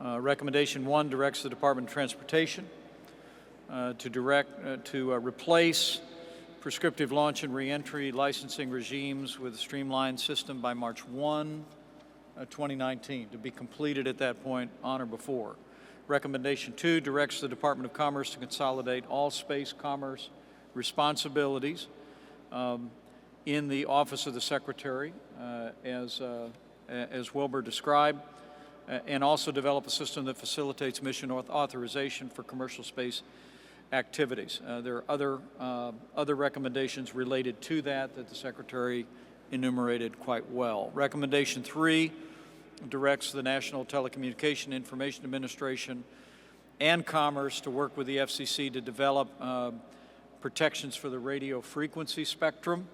Recommendation 1 directs the Department of Transportation to replace prescriptive launch and reentry licensing regimes with a streamlined system by March 1, 2019, to be completed at that point on or before. Recommendation 2 directs the Department of Commerce to consolidate all space commerce responsibilities in the Office of the Secretary, as Wilbur described, and also develop a system that facilitates mission authorization for commercial space activities. There are other recommendations related to that the Secretary enumerated quite well. Recommendation 3 directs the National Telecommunication Information Administration and Commerce to work with the FCC to develop protections for the radio frequency spectrum,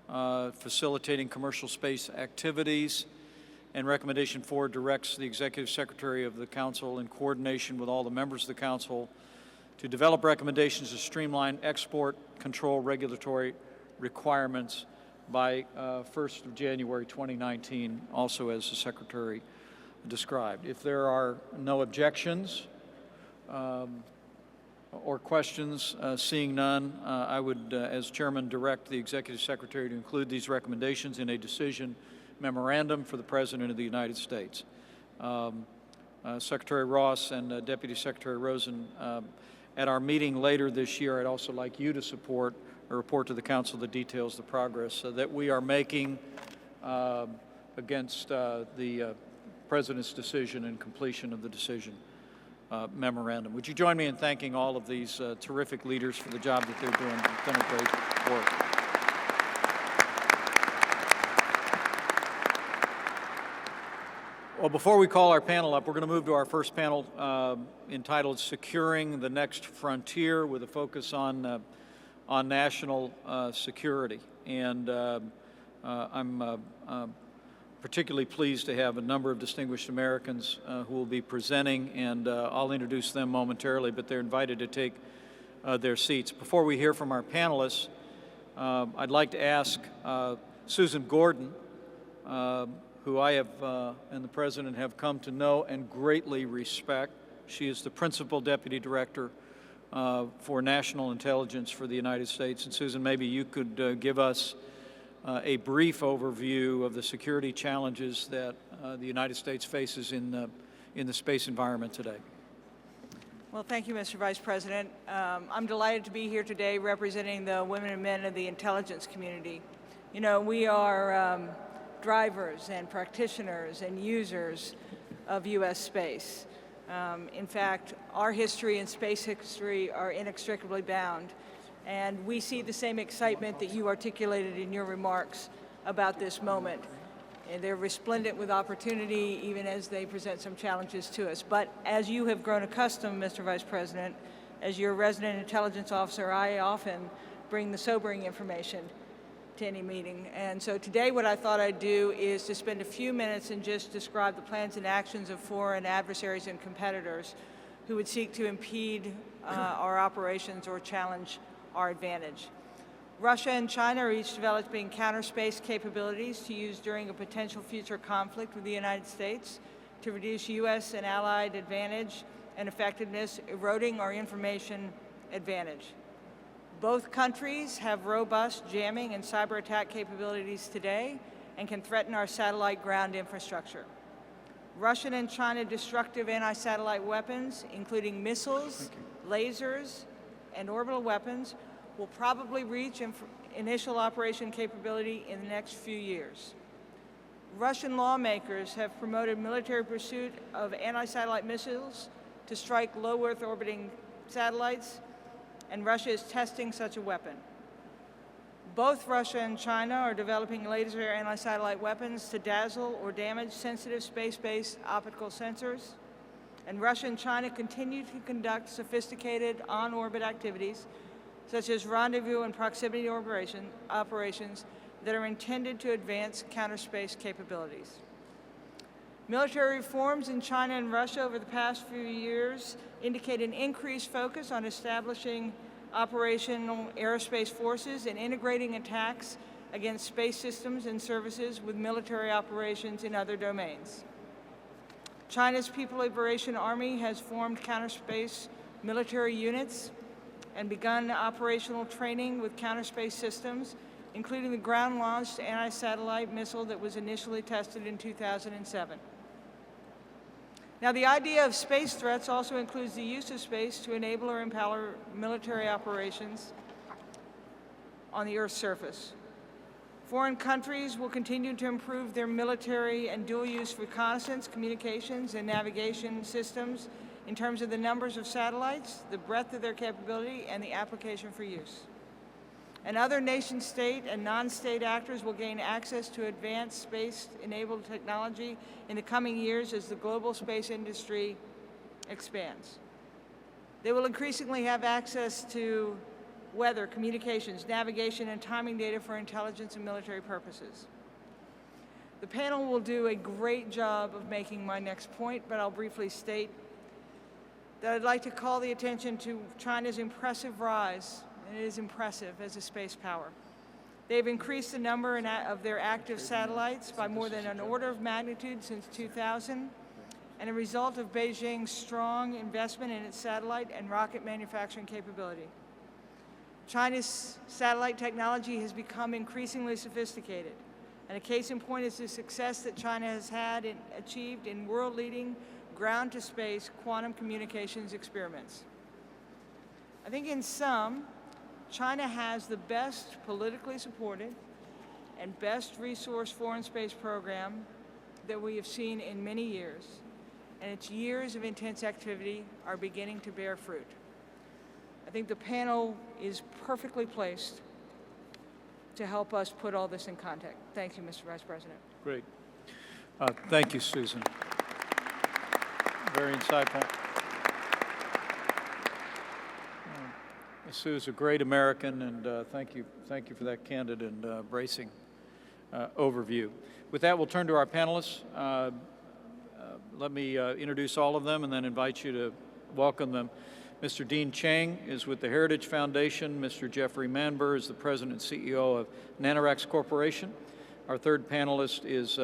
facilitating commercial space activities. And recommendation 4 directs the Executive Secretary of the Council, in coordination with all the members of the Council, to develop recommendations to streamline export control regulatory requirements by 1st of January 2019, also as the Secretary described. If there are no objections or questions, seeing none, I would, as chairman, direct the executive secretary to include these recommendations in a decision memorandum for the President of the United States. Secretary Ross and Deputy Secretary Rosen, at our meeting later this year, I'd also like you to support a report to the Council that details the progress that we are making against the President's decision and completion of the decision memorandum. Would you join me in thanking all of these terrific leaders for the job that they're doing? They've done a great work. Well, before we call our panel up, we're going to move to our first panel entitled Securing the Next Frontier, with a focus on national security. And I'm particularly pleased to have a number of distinguished Americans who will be presenting, and I'll introduce them momentarily, but they're invited to take their seats. Before we hear from our panelists, I'd like to ask Susan Gordon, who I have and the President have come to know and greatly respect. She is the Principal Deputy Director for National Intelligence for the United States. And Susan, maybe you could give us a brief overview of the security challenges that the United States faces in the space environment today. Well, thank you, Mr. Vice President. I'm delighted to be here today representing the women and men of the intelligence community. You know, we are drivers and practitioners and users of U.S. space. In fact, our history and space history are inextricably bound, and we see the same excitement that you articulated in your remarks about this moment. And they're resplendent with opportunity, even as they present some challenges to us. But as you have grown accustomed, Mr. Vice President, as your resident intelligence officer, I often bring the sobering information to any meeting. And so today what I thought I'd do is to spend a few minutes and just describe the plans and actions of foreign adversaries and competitors who would seek to impede our operations or challenge our advantage. Russia and China are each developing counter-space capabilities to use during a potential future conflict with the United States to reduce U.S. and allied advantage and effectiveness, eroding our information advantage. Both countries have robust jamming and cyber attack capabilities today and can threaten our satellite ground infrastructure. Russian and China destructive anti-satellite weapons, including missiles, lasers, and orbital weapons, will probably reach initial operation capability in the next few years. Russian lawmakers have promoted military pursuit of anti-satellite missiles to strike low Earth orbiting satellites, and Russia is testing such a weapon. Both Russia and China are developing laser anti-satellite weapons to dazzle or damage sensitive space-based optical sensors. And Russia and China continue to conduct sophisticated on-orbit activities, such as rendezvous and proximity operations that are intended to advance counter-space capabilities. Military reforms in China and Russia over the past few years indicate an increased focus on establishing operational aerospace forces and integrating attacks against space systems and services with military operations in other domains. China's People Liberation Army has formed counter-space military units and begun operational training with counter-space systems, including the ground-launched anti-satellite missile that was initially tested in 2007. Now, the idea of space threats also includes the use of space to enable or empower military operations on the Earth's surface. Foreign countries will continue to improve their military and dual-use reconnaissance, communications, and navigation systems in terms of the numbers of satellites, the breadth of their capability, and the application for use. And other nation-state and non-state actors will gain access to advanced space-enabled technology in the coming years as the global space industry expands. They will increasingly have access to weather, communications, navigation, and timing data for intelligence and military purposes. The panel will do a great job of making my next point, but I'll briefly state that I'd like to call the attention to China's impressive rise, and it is impressive, as a space power. They've increased the number of their active satellites by more than an order of magnitude since 2000, and a result of Beijing's strong investment in its satellite and rocket manufacturing capability. China's satellite technology has become increasingly sophisticated, and a case in point is the success that China has achieved in world-leading ground-to-space quantum communications experiments. I think in sum, China has the best politically supported and best resourced foreign space program that we have seen in many years, and its years of intense activity are beginning to bear fruit. I think the panel is perfectly placed to help us put all this in context. Thank you, Mr. Vice President. Great. Thank you, Susan. Very insightful. Sue is a great American, and thank you for that candid and bracing overview. With that, we'll turn to our panelists. Let me introduce all of them and then invite you to welcome them. Mr. Dean Cheng is with the Heritage Foundation. Mr. Jeffrey Manber is the President and CEO of Nanorex Corporation. Our third panelist is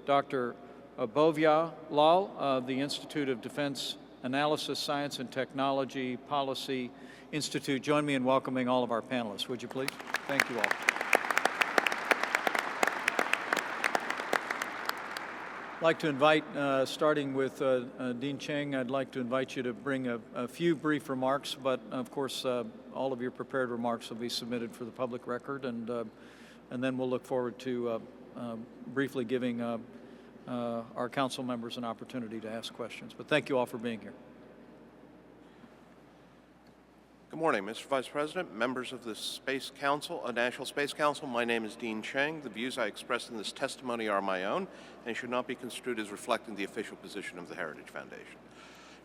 Dr. Bovya Lal of the Institute of Defense Analysis, Science and Technology Policy Institute. Join me in welcoming all of our panelists, would you please? Thank you all. I'd like to invite, starting with Dean Cheng, I'd like to invite you to bring a few brief remarks, but of course all of your prepared remarks will be submitted for the public record, and then we'll look forward to briefly giving our council members an opportunity to ask questions. But thank you all for being here. Good morning, Mr. Vice President, members of the Space Council, National Space Council. My name is Dean Cheng. The views I expressed in this testimony are my own and should not be construed as reflecting the official position of the Heritage Foundation.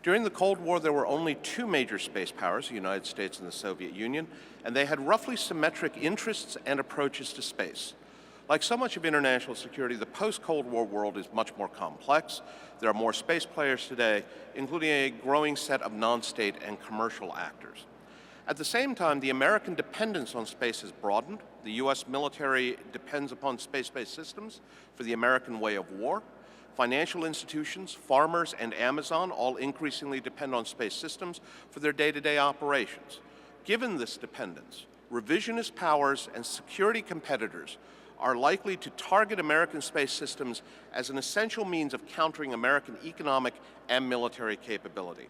During the Cold War, there were only two major space powers, the United States and the Soviet Union, and they had roughly symmetric interests and approaches to space. Like so much of international security, the post-Cold War world is much more complex. There are more space players today, including a growing set of non-state and commercial actors. At the same time, the American dependence on space has broadened. The U.S. military depends upon space-based systems for the American way of war. Financial institutions, farmers, and Amazon all increasingly depend on space systems for their day-to-day operations. Given this dependence, revisionist powers and security competitors are likely to target American space systems as an essential means of countering American economic and military capability.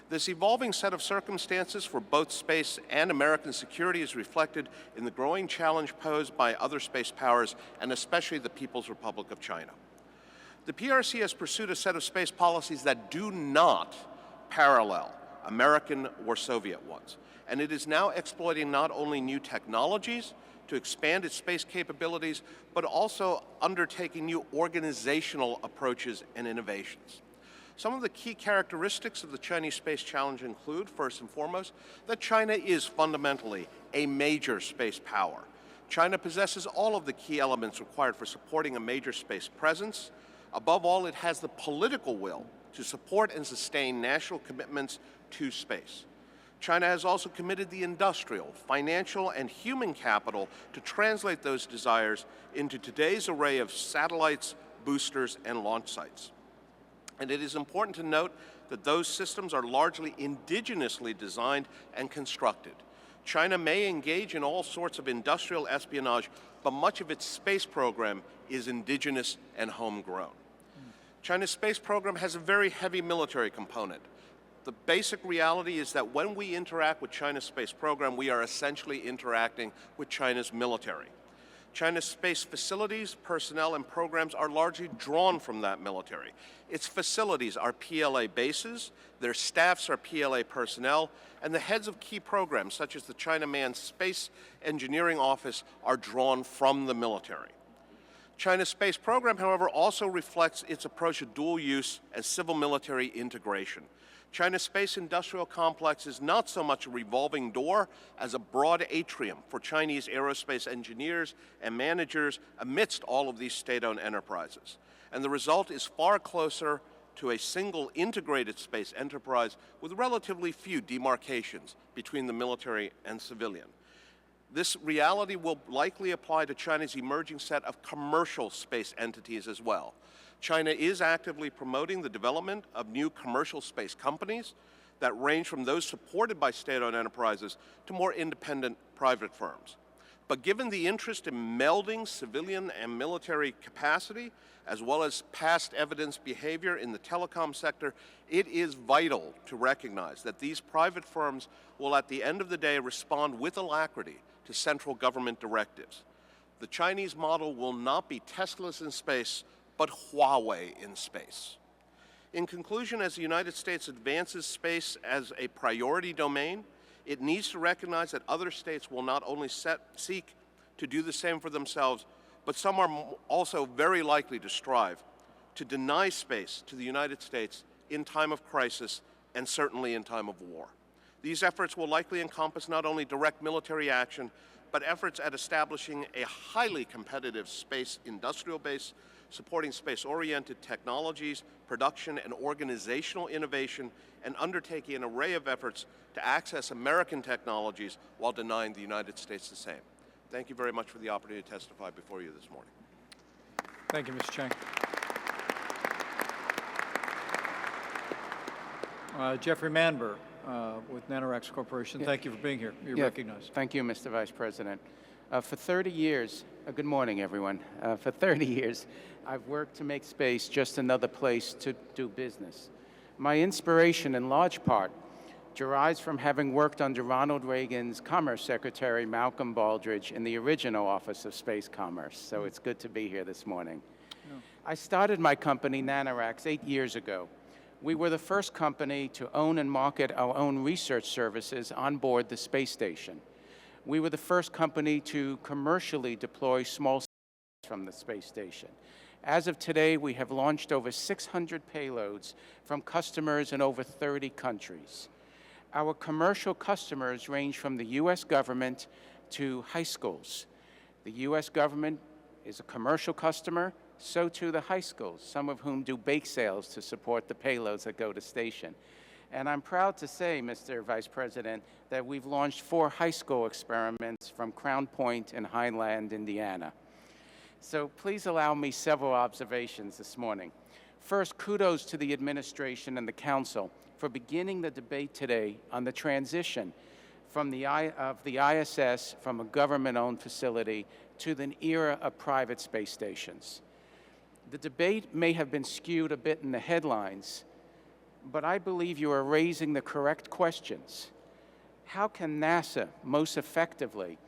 This evolving set of circumstances for both space and American security is reflected in the growing challenge posed by other space powers, and especially the People's Republic of China. The PRC has pursued a set of space policies that do not parallel American or Soviet ones, and it is now exploiting not only new technologies to expand its space capabilities, but also undertaking new organizational approaches and innovations. Some of the key characteristics of the Chinese space challenge include, first and foremost, that China is fundamentally a major space power. China possesses all of the key elements required for supporting a major space presence. Above all, it has the political will to support and sustain national commitments to space. China has also committed the industrial, financial, and human capital to translate those desires into today's array of satellites, boosters, and launch sites. And it is important to note that those systems are largely indigenously designed and constructed. China may engage in all sorts of industrial espionage, but much of its space program is indigenous and homegrown. China's space program has a very heavy military component. The basic reality is that when we interact with China's space program, we are essentially interacting with China's military. China's space facilities, personnel, and programs are largely drawn from that military. Its facilities are PLA bases, their staffs are PLA personnel, and the heads of key programs, such as the China Manned Space Engineering Office, are drawn from the military. China's space program, however, also reflects its approach to dual use and civil-military integration. China's space industrial complex is not so much a revolving door as a broad atrium for Chinese aerospace engineers and managers amidst all of these state-owned enterprises. And the result is far closer to a single integrated space enterprise with relatively few demarcations between the military and civilian. This reality will likely apply to China's emerging set of commercial space entities as well. China is actively promoting the development of new commercial space companies that range from those supported by state-owned enterprises to more independent private firms. But given the interest in melding civilian and military capacity, as well as past evidence behavior in the telecom sector, it is vital to recognize that these private firms will at the end of the day respond with alacrity to central government directives. The Chinese model will not be Teslas in space, but Huawei in space. In conclusion, as the United States advances space as a priority domain, it needs to recognize that other states will not only seek to do the same for themselves, but some are also very likely to strive to deny space to the United States in time of crisis and certainly in time of war. These efforts will likely encompass not only direct military action, but efforts at establishing a highly competitive space industrial base, supporting space-oriented technologies, production and organizational innovation, and undertaking an array of efforts to access American technologies while denying the United States the same. Thank you very much for the opportunity to testify before you this morning. Thank you, Mr. Chang. Jeffrey Manber with Nanorax Corporation. Thank you for being here. You're recognized. Thank you, Mr. Vice President. For 30 years, good morning, everyone. For 30 years, I've worked to make space just another place to do business. My inspiration, in large part, derives from having worked under Ronald Reagan's Commerce Secretary, Malcolm Baldrige, in the original Office of Space Commerce. So it's good to be here this morning. I started my company, Nanorax, 8 years ago. We were the first company to own and market our own research services on board the space station. We were the first company to commercially deploy small satellites from the space station. As of today, we have launched over 600 payloads from customers in over 30 countries. Our commercial customers range from the U.S. government to high schools. The U.S. government is a commercial customer, so too the high schools, some of whom do bake sales to support the payloads that go to station. And I'm proud to say, Mr. Vice President, that we've launched 4 high school experiments from Crown Point in Highland, Indiana. So please allow me several observations this morning. First, kudos to the administration and the council for beginning the debate today on the transition from the ISS from a government-owned facility to the era of private space stations. The debate may have been skewed a bit in the headlines, but I believe you are raising the correct questions. How can NASA most effectively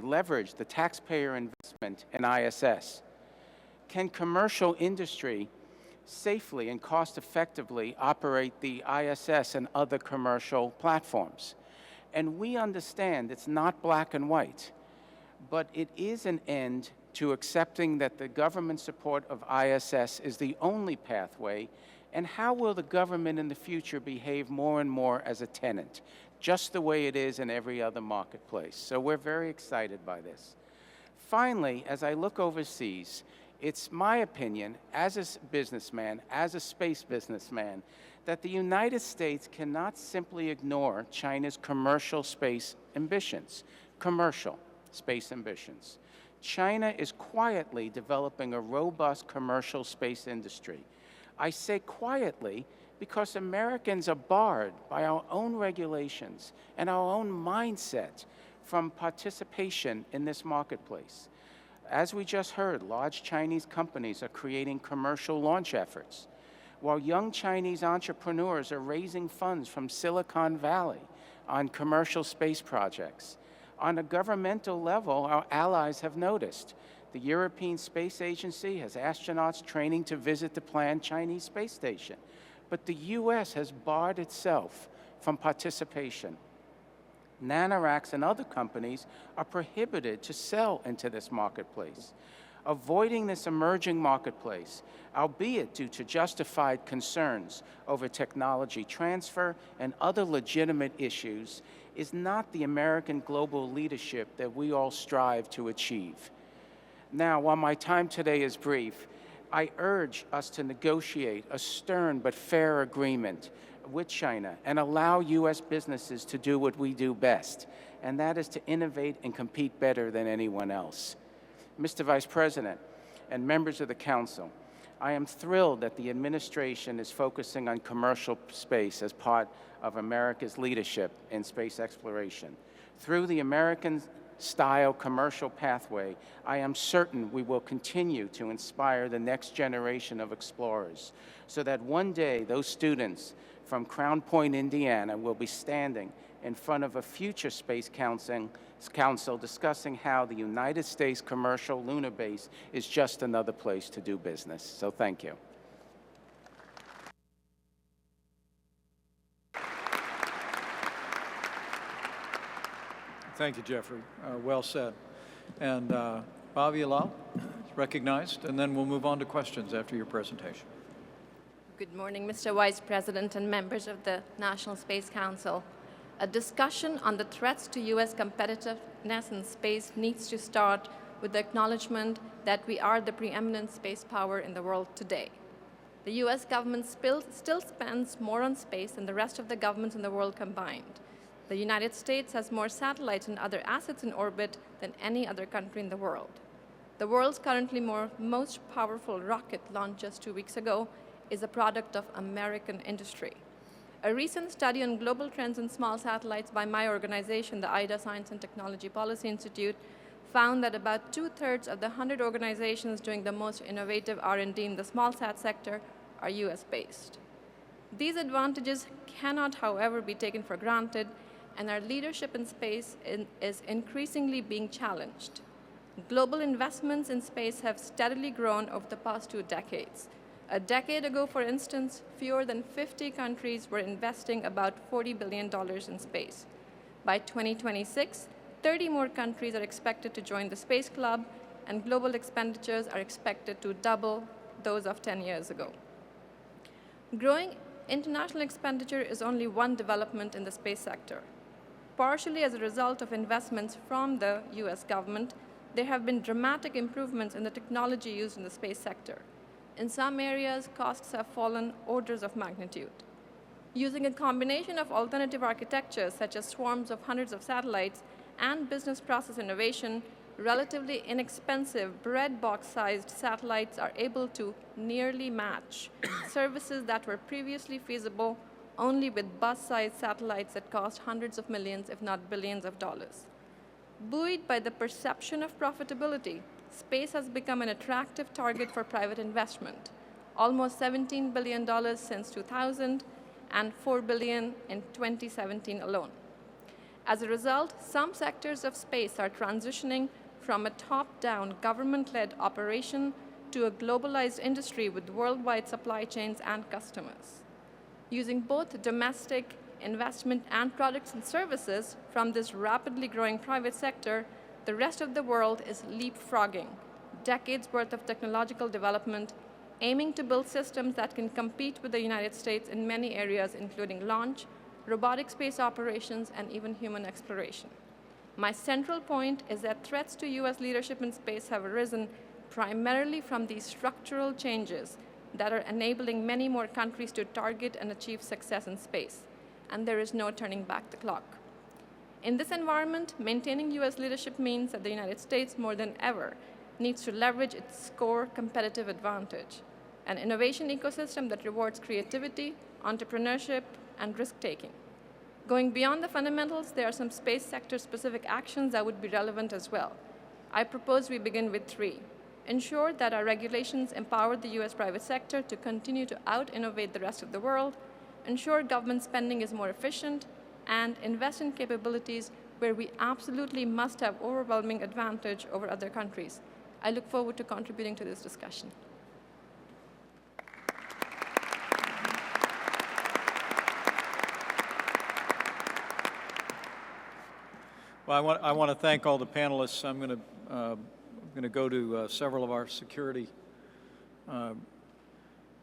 leverage the taxpayer investment in ISS? Can commercial industry safely and cost-effectively operate the ISS and other commercial platforms? And we understand it's not black and white, but it is an end to accepting that the government support of ISS is the only pathway, and how will the government in the future behave more and more as a tenant, just the way it is in every other marketplace. So we're very excited by this. Finally, as I look overseas, it's my opinion, as a businessman, as a space businessman, that the United States cannot simply ignore China's commercial space ambitions. China is quietly developing a robust commercial space industry. I say quietly because Americans are barred by our own regulations and our own mindset from participation in this marketplace. As we just heard, large Chinese companies are creating commercial launch efforts, while young Chinese entrepreneurs are raising funds from Silicon Valley on commercial space projects. On a governmental level, our allies have noticed. The European Space Agency has astronauts training to visit the planned Chinese space station, but the U.S. has barred itself from participation. Nanorax and other companies are prohibited to sell into this marketplace. Avoiding this emerging marketplace, albeit due to justified concerns over technology transfer and other legitimate issues, is not the American global leadership that we all strive to achieve. Now, while my time today is brief, I urge us to negotiate a stern but fair agreement with China and allow U.S. businesses to do what we do best, and that is to innovate and compete better than anyone else. Mr. Vice President and members of the Council, I am thrilled that the administration is focusing on commercial space as part of America's leadership in space exploration. Through the American-style commercial pathway, I am certain we will continue to inspire the next generation of explorers so that one day those students from Crown Point, Indiana will be standing in front of a future Space Council discussing how the United States commercial lunar base is just another place to do business. So thank you. Thank you, Jeffrey. Well said. And Bhavya Lal is recognized, and then we'll move on to questions after your presentation. Good morning, Mr. Vice President and members of the National Space Council. A discussion on the threats to U.S. competitiveness in space needs to start with the acknowledgement that we are the preeminent space power in the world today. The U.S. government still spends more on space than the rest of the governments in the world combined. The United States has more satellites and other assets in orbit than any other country in the world. The world's currently most powerful rocket, launched just 2 weeks ago, is a product of American industry. A recent study on global trends in small satellites by my organization, the IDA Science and Technology Policy Institute, found that about 2/3 of the 100 organizations doing the most innovative R&D in the small sat sector are US-based. These advantages cannot, however, be taken for granted, and our leadership in space is increasingly being challenged. Global investments in space have steadily grown over the past 2 decades. A decade ago, for instance, fewer than 50 countries were investing about $40 billion in space. By 2026, 30 more countries are expected to join the Space Club, and global expenditures are expected to double those of 10 years ago. Growing international expenditure is only one development in the space sector. Partially as a result of investments from the US government, there have been dramatic improvements in the technology used in the space sector. In some areas, costs have fallen orders of magnitude. Using a combination of alternative architectures, such as swarms of hundreds of satellites, and business process innovation, relatively inexpensive breadbox-sized satellites are able to nearly match services that were previously feasible only with bus-sized satellites that cost hundreds of millions, if not billions of dollars. Buoyed by the perception of profitability, space has become an attractive target for private investment, almost $17 billion since 2000 and $4 billion in 2017 alone. As a result, some sectors of space are transitioning from a top-down government-led operation to a globalized industry with worldwide supply chains and customers. Using both domestic investment and products and services from this rapidly growing private sector, the rest of the world is leapfrogging decades worth of technological development, aiming to build systems that can compete with the United States in many areas, including launch, robotic space operations, and even human exploration. My central point is that threats to US leadership in space have arisen primarily from these structural changes that are enabling many more countries to target and achieve success in space, and there is no turning back the clock. In this environment, maintaining US leadership means that the United States, more than ever, needs to leverage its core competitive advantage, an innovation ecosystem that rewards creativity, entrepreneurship, and risk-taking. Going beyond the fundamentals, there are some space sector-specific actions that would be relevant as well. I propose we begin with 3. Ensure that our regulations empower the US private sector to continue to out-innovate the rest of the world, ensure government spending is more efficient, and invest in capabilities where we absolutely must have overwhelming advantage over other countries. I look forward to contributing to this discussion. Well, I want to thank all the panelists. I'm going to go to several of our security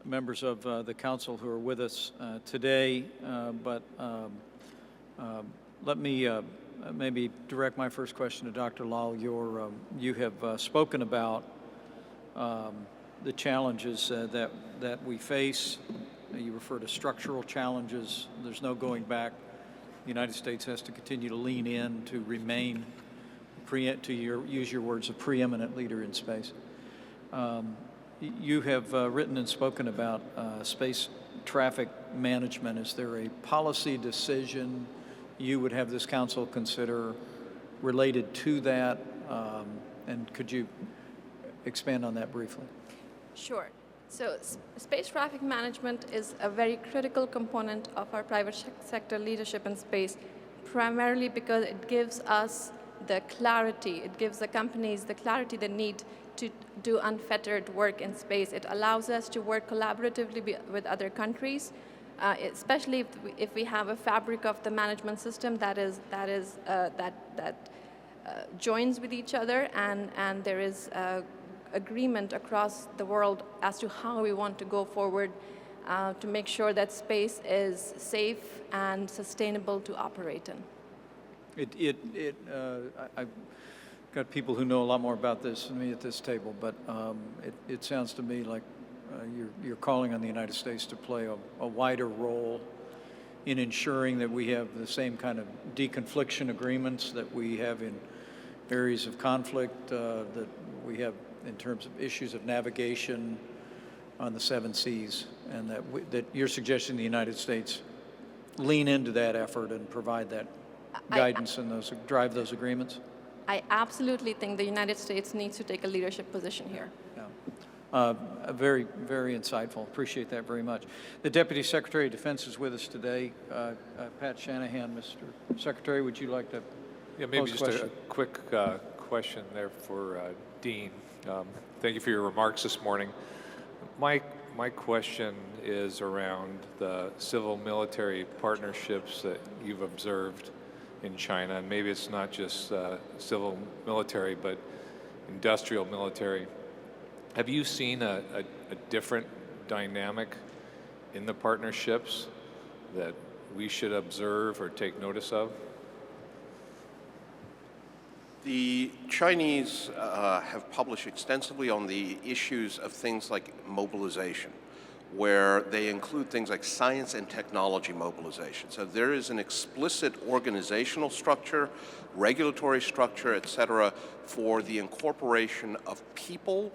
members of the council who are with us today, but let me maybe direct my first question to Dr. Lal. You have spoken about the challenges that we face. You refer to structural challenges. There's no going back. The United States has to continue to lean in to remain use your words, a preeminent leader in space. You have written and spoken about space traffic management. Is there a policy decision you would have this council consider related to that? And could you expand on that briefly? Sure. So space traffic management is a very critical component of our private sector leadership in space, primarily because it gives us the clarity, it gives the companies the clarity they need to do unfettered work in space. It allows us to work collaboratively with other countries, especially if we have a fabric of the management system that joins with each other, and there is agreement across the world as to how we want to go forward to make sure that space is safe and sustainable to operate in. I've got people who know a lot more about this than me at this table, but it sounds to me like you're calling on the United States to play a wider role in ensuring that we have the same kind of deconfliction agreements that we have in areas of conflict, that we have in terms of issues of navigation on the 7 seas, and that you're suggesting the United States lean into that effort and provide that guidance and drive those agreements? I absolutely think the United States needs to take a leadership position here. Yeah. Very, very insightful. Appreciate that very much. The Deputy Secretary of Defense is with us today. Pat Shanahan, Mr. Secretary, would you like to maybe just a quick question there for Dean. Thank you for your remarks this morning. My question is around the civil-military partnerships that you've observed in China, and maybe it's not just civil military, but industrial military. Have you seen a different dynamic in the partnerships that we should observe or take notice of? The Chinese have published extensively on the issues of things like mobilization, where they include things like science and technology mobilization. So there is an explicit organizational structure, regulatory structure, et cetera, for the incorporation of people,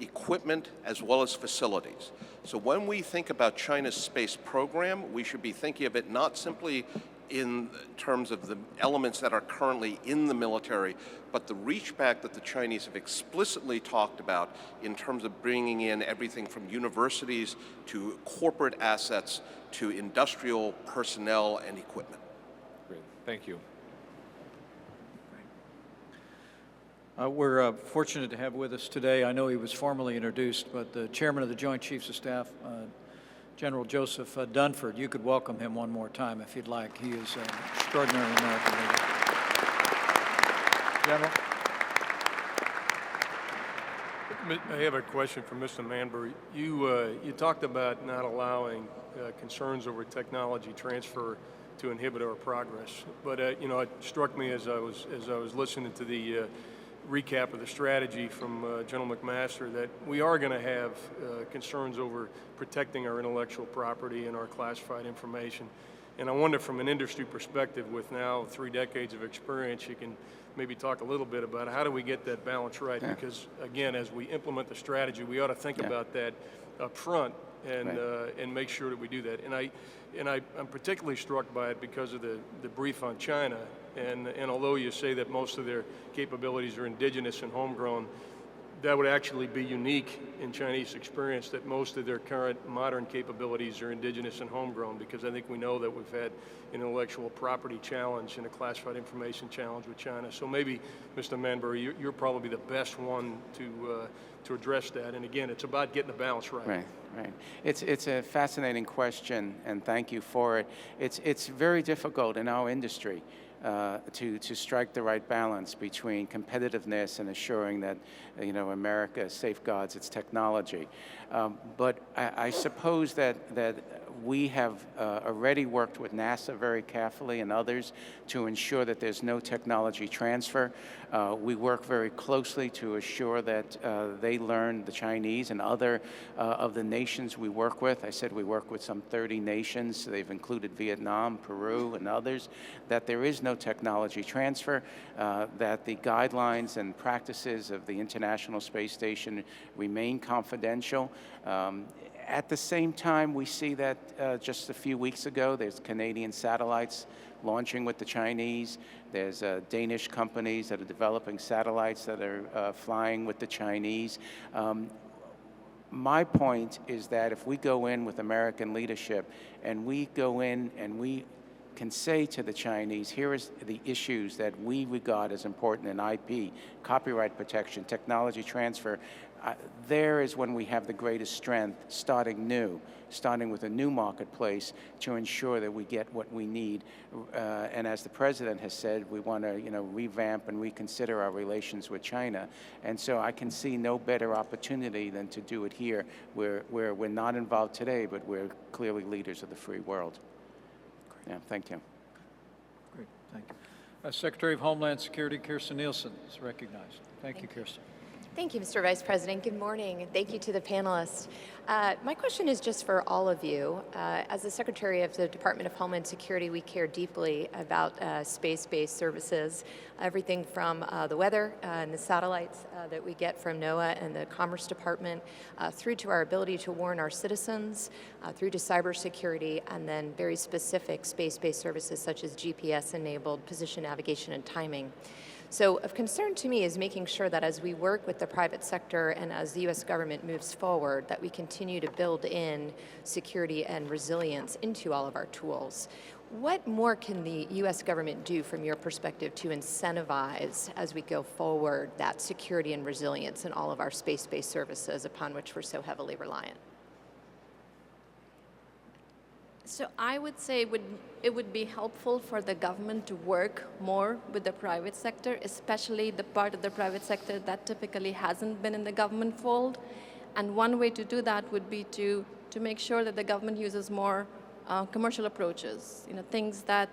equipment, as well as facilities. So when we think about China's space program, we should be thinking of it not simply in terms of the elements that are currently in the military, but the reach back that the Chinese have explicitly talked about in terms of bringing in everything from universities to corporate assets to industrial personnel and equipment. Great, thank you. We're fortunate to have with us today, I know he was formally introduced, but the Chairman of the Joint Chiefs of Staff, General Joseph Dunford. You could welcome him one more time if you'd like. He is an extraordinary American leader. General? I have a question for Mr. Manbury. You talked about not allowing concerns over technology transfer to inhibit our progress, but you know, it struck me as I was listening to the recap of the strategy from General McMaster that we are going to have concerns over protecting our intellectual property and our classified information. And I wonder, from an industry perspective, with now 3 decades of experience, you can maybe talk a little bit about how do we get that balance right? Yeah. Because again, as we implement the strategy, we ought to think about that up front and make sure that we do that. And I'm particularly struck by it because of the brief on China. And although you say that most of their capabilities are indigenous and homegrown, that would actually be unique in Chinese experience, that most of their current modern capabilities are indigenous and homegrown, because I think we know that we've had an intellectual property challenge and a classified information challenge with China. So maybe, Mr. Manbury, you're probably the best one to address that. And again, it's about getting the balance right. Right. It's a fascinating question, and thank you for it. It's very difficult in our industry to strike the right balance between competitiveness and assuring that America safeguards its technology. But I suppose that we have already worked with NASA very carefully and others to ensure that there's no technology transfer. We work very closely to assure that they they learn the Chinese and other of the nations we work with. I said we work with some 30 nations. They've included Vietnam, Peru, and others. That there is no technology transfer, that the guidelines and practices of the International Space Station remain confidential. At the same time, we see that just a few weeks ago, there's Canadian satellites launching with the Chinese. There's Danish companies that are developing satellites that are flying with the Chinese. My point is that if we go in with American leadership and we go in and we can say to the Chinese, here is the issues that we regard as important in IP, copyright protection, technology transfer, there is when we have the greatest strength, starting with a new marketplace to ensure that we get what we need. And as the President has said, we want to revamp and reconsider our relations with China. And so I can see no better opportunity than to do it here, where we're not involved today, but we're clearly leaders of the free world. Yeah, thank you. Great, thank you. Secretary of Homeland Security Kirstjen Nielsen is recognized. Thank you, Kirstjen. Thank you, Mr. Vice President. Good morning, and thank you to the panelists. My question is just for all of you. As the Secretary of the Department of Homeland Security, we care deeply about space-based services, everything from the weather and the satellites that we get from NOAA and the Commerce Department, through to our ability to warn our citizens, through to cybersecurity, and then very specific space-based services such as GPS-enabled position navigation and timing. So of concern to me is making sure that as we work with the private sector and as the U.S. government moves forward, that we continue to build in security and resilience into all of our tools. What more can the U.S. government do from your perspective to incentivize, as we go forward, that security and resilience in all of our space-based services upon which we're so heavily reliant? So I would say it would be helpful for the government to work more with the private sector, especially the part of the private sector that typically hasn't been in the government fold. And one way to do that would be to make sure that the government uses more commercial approaches, things that,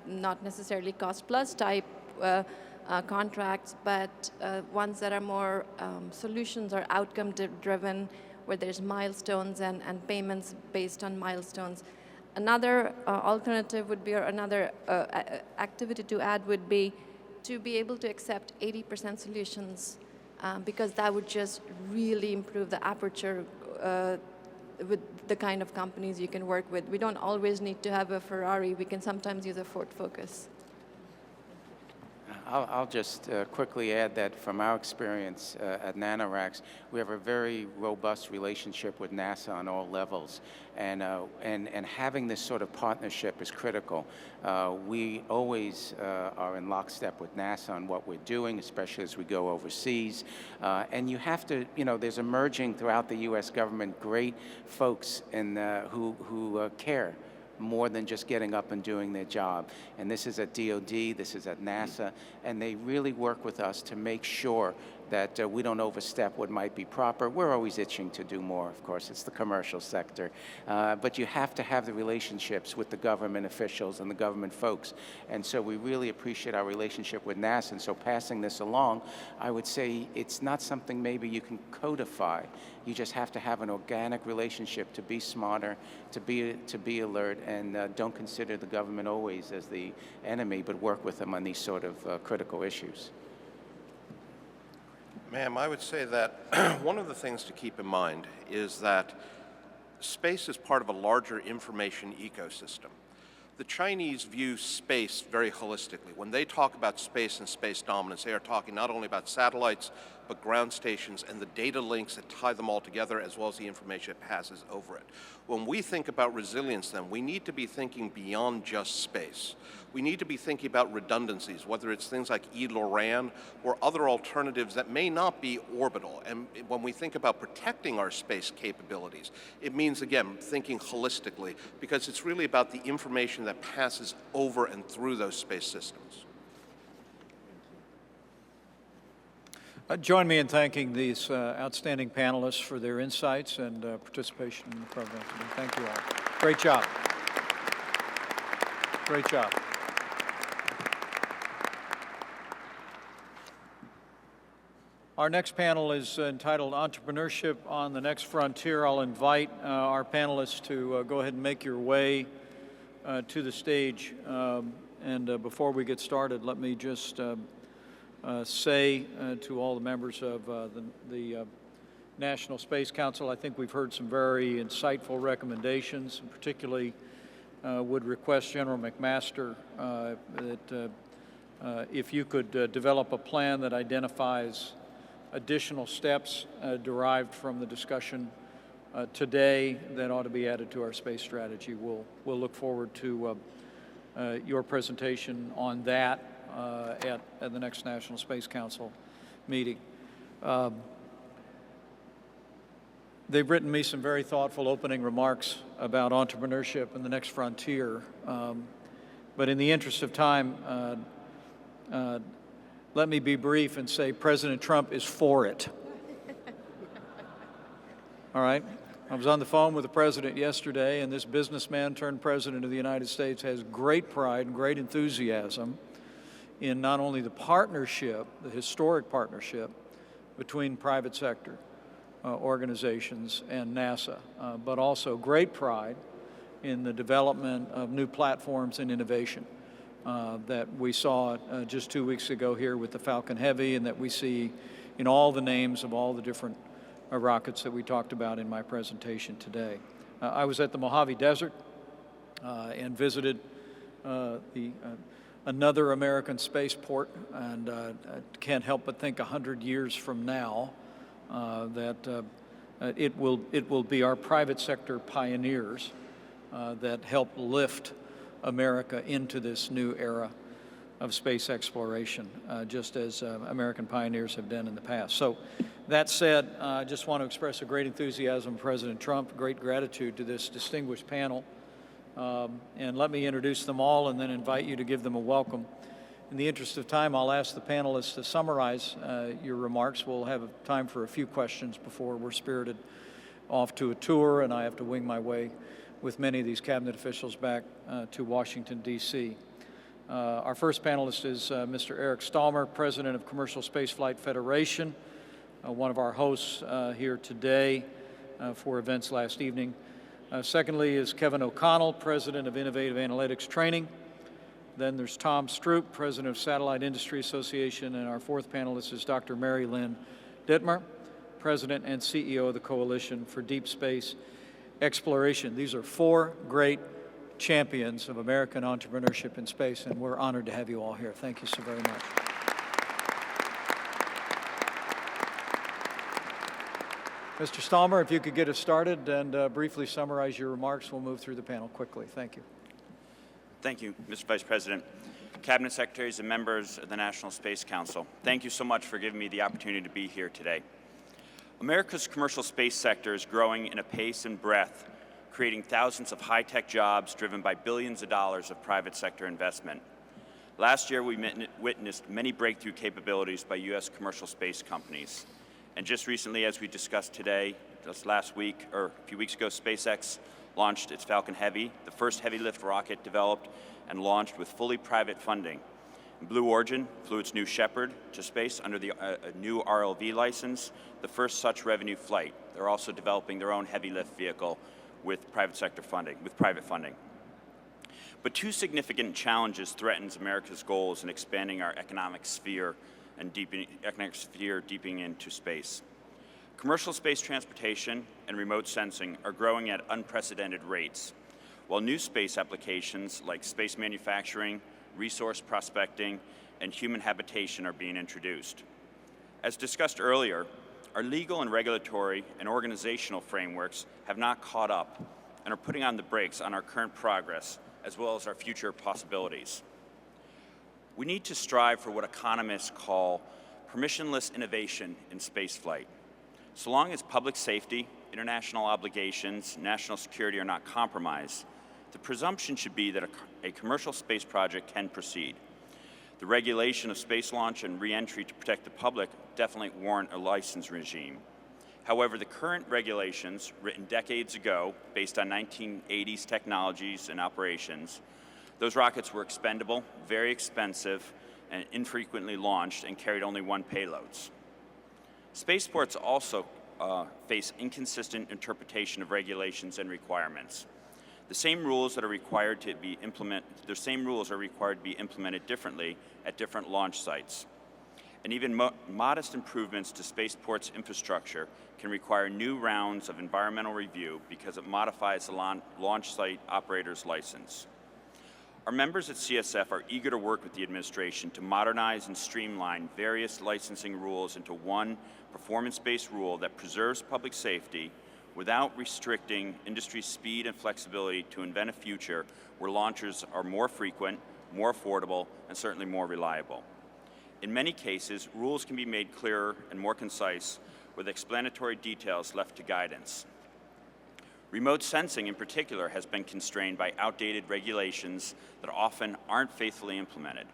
not necessarily cost-plus type contracts, but ones that are more solutions or outcome-driven, where there's milestones and payments based on milestones. Another alternative would be, or another activity to add would be to be able to accept 80% solutions, because that would just really improve the aperture with the kind of companies you can work with. We don't always need to have a Ferrari. We can sometimes use a Ford Focus. I'll just quickly add that from our experience at NanoRacks, we have a very robust relationship with NASA on all levels, and having this sort of partnership is critical. We always are in lockstep with NASA on what we're doing, especially as we go overseas. And you have to, there's emerging throughout the U.S. government great folks who care more than just getting up and doing their job. And this is at DOD, this is at NASA, and they really work with us to make sure that we don't overstep what might be proper. We're always itching to do more, of course. It's the commercial sector. But you have to have the relationships with the government officials and the government folks. And so we really appreciate our relationship with NASA. And so passing this along, I would say it's not something maybe you can codify. You just have to have an organic relationship to be smarter, to be alert, and don't consider the government always as the enemy, but work with them on these sort of critical issues. Ma'am, I would say that one of the things to keep in mind is that space is part of a larger information ecosystem. The Chinese view space very holistically. When they talk about space and space dominance, they are talking not only about satellites, but ground stations and the data links that tie them all together, as well as the information it passes over it. When we think about resilience, then, we need to be thinking beyond just space. We need to be thinking about redundancies, whether it's things like ELORAN or other alternatives that may not be orbital. And when we think about protecting our space capabilities, it means, again, thinking holistically, because it's really about the information that passes over and through those space systems. Join me in thanking these outstanding panelists for their insights and participation in the program today. Thank you all. Great job. Great job. Our next panel is entitled Entrepreneurship on the Next Frontier. I'll invite our panelists to go ahead and make your way to the stage. Before we get started, let me just say to all the members of the National Space Council, I think we've heard some very insightful recommendations, and particularly would request General McMaster that if you could develop a plan that identifies additional steps derived from the discussion today that ought to be added to our space strategy. We'll look forward to your presentation on that at the next National Space Council meeting. They've written me some very thoughtful opening remarks about entrepreneurship and the next frontier. But in the interest of time, let me be brief and say President Trump is for it. All right? I was on the phone with the president yesterday, and this businessman turned president of the United States has great pride and great enthusiasm in not only the partnership, the historic partnership between private sector organizations and NASA, but also great pride in the development of new platforms and innovation that we saw just 2 weeks ago here with the Falcon Heavy, and that we see in all the names of all the different rockets that we talked about in my presentation today. I was at the Mojave Desert and visited another American spaceport, and I can't help but think 100 years from now that it will be our private sector pioneers that help lift America into this new era of space exploration, just as American pioneers have done in the past. So that said, I just want to express a great enthusiasm for President Trump, great gratitude to this distinguished panel, and let me introduce them all and then invite you to give them a welcome. In the interest of time, I'll ask the panelists to summarize your remarks. We'll have time for a few questions before we're spirited off to a tour, and I have to wing my way with many of these cabinet officials back to Washington, D.C. Our first panelist is Mr. Eric Stallmer, President of Commercial Spaceflight Federation, one of our hosts here today for events last evening. Secondly is Kevin O'Connell, President of Innovative Analytics Training. Then there's Tom Stroop, President of Satellite Industry Association, and our fourth panelist is Dr. Mary Lynn Dittmer, President and CEO of the Coalition for Deep Space Exploration. These are four great champions of American entrepreneurship in space, and we're honored to have you all here. Thank you so very much. Mr. Stallmer, if you could get us started and briefly summarize your remarks, we'll move through the panel quickly. Thank you. Thank you, Mr. Vice President. Cabinet Secretaries and members of the National Space Council, thank you so much for giving me the opportunity to be here today. America's commercial space sector is growing in a pace and breadth, creating thousands of high-tech jobs driven by billions of dollars of private sector investment. Last year, we witnessed many breakthrough capabilities by U.S. commercial space companies. And just recently, as we discussed today, just last week, or a few weeks ago, SpaceX launched its Falcon Heavy, the first heavy lift rocket developed and launched with fully private funding. Blue Origin flew its New Shepard to space under the new RLV license, the first such revenue flight. They're also developing their own heavy lift vehicle with private sector funding, with private funding. But two significant challenges threatens America's goals in expanding our economic sphere and deepening into space. Commercial space transportation and remote sensing are growing at unprecedented rates, while new space applications like space manufacturing, resource prospecting, and human habitation are being introduced. As discussed earlier, our legal and regulatory and organizational frameworks have not caught up and are putting on the brakes on our current progress as well as our future possibilities. We need to strive for what economists call permissionless innovation in spaceflight. So long as public safety, international obligations, national security are not compromised, the presumption should be that a commercial space project can proceed. The regulation of space launch and re-entry to protect the public definitely warrant a license regime. However, the current regulations, written decades ago based on 1980s technologies and operations, those rockets were expendable, very expensive, and infrequently launched and carried only one payloads. Spaceports also face inconsistent interpretation of regulations and requirements. The same rules are required to be implemented differently at different launch sites. And even modest improvements to spaceports infrastructure can require new rounds of environmental review because it modifies the launch site operator's license. Our members at CSF are eager to work with the administration to modernize and streamline various licensing rules into one performance-based rule that preserves public safety without restricting industry's speed and flexibility to invent a future where launches are more frequent, more affordable, and certainly more reliable. In many cases, rules can be made clearer and more concise with explanatory details left to guidance. Remote sensing, in particular, has been constrained by outdated regulations that often aren't faithfully implemented.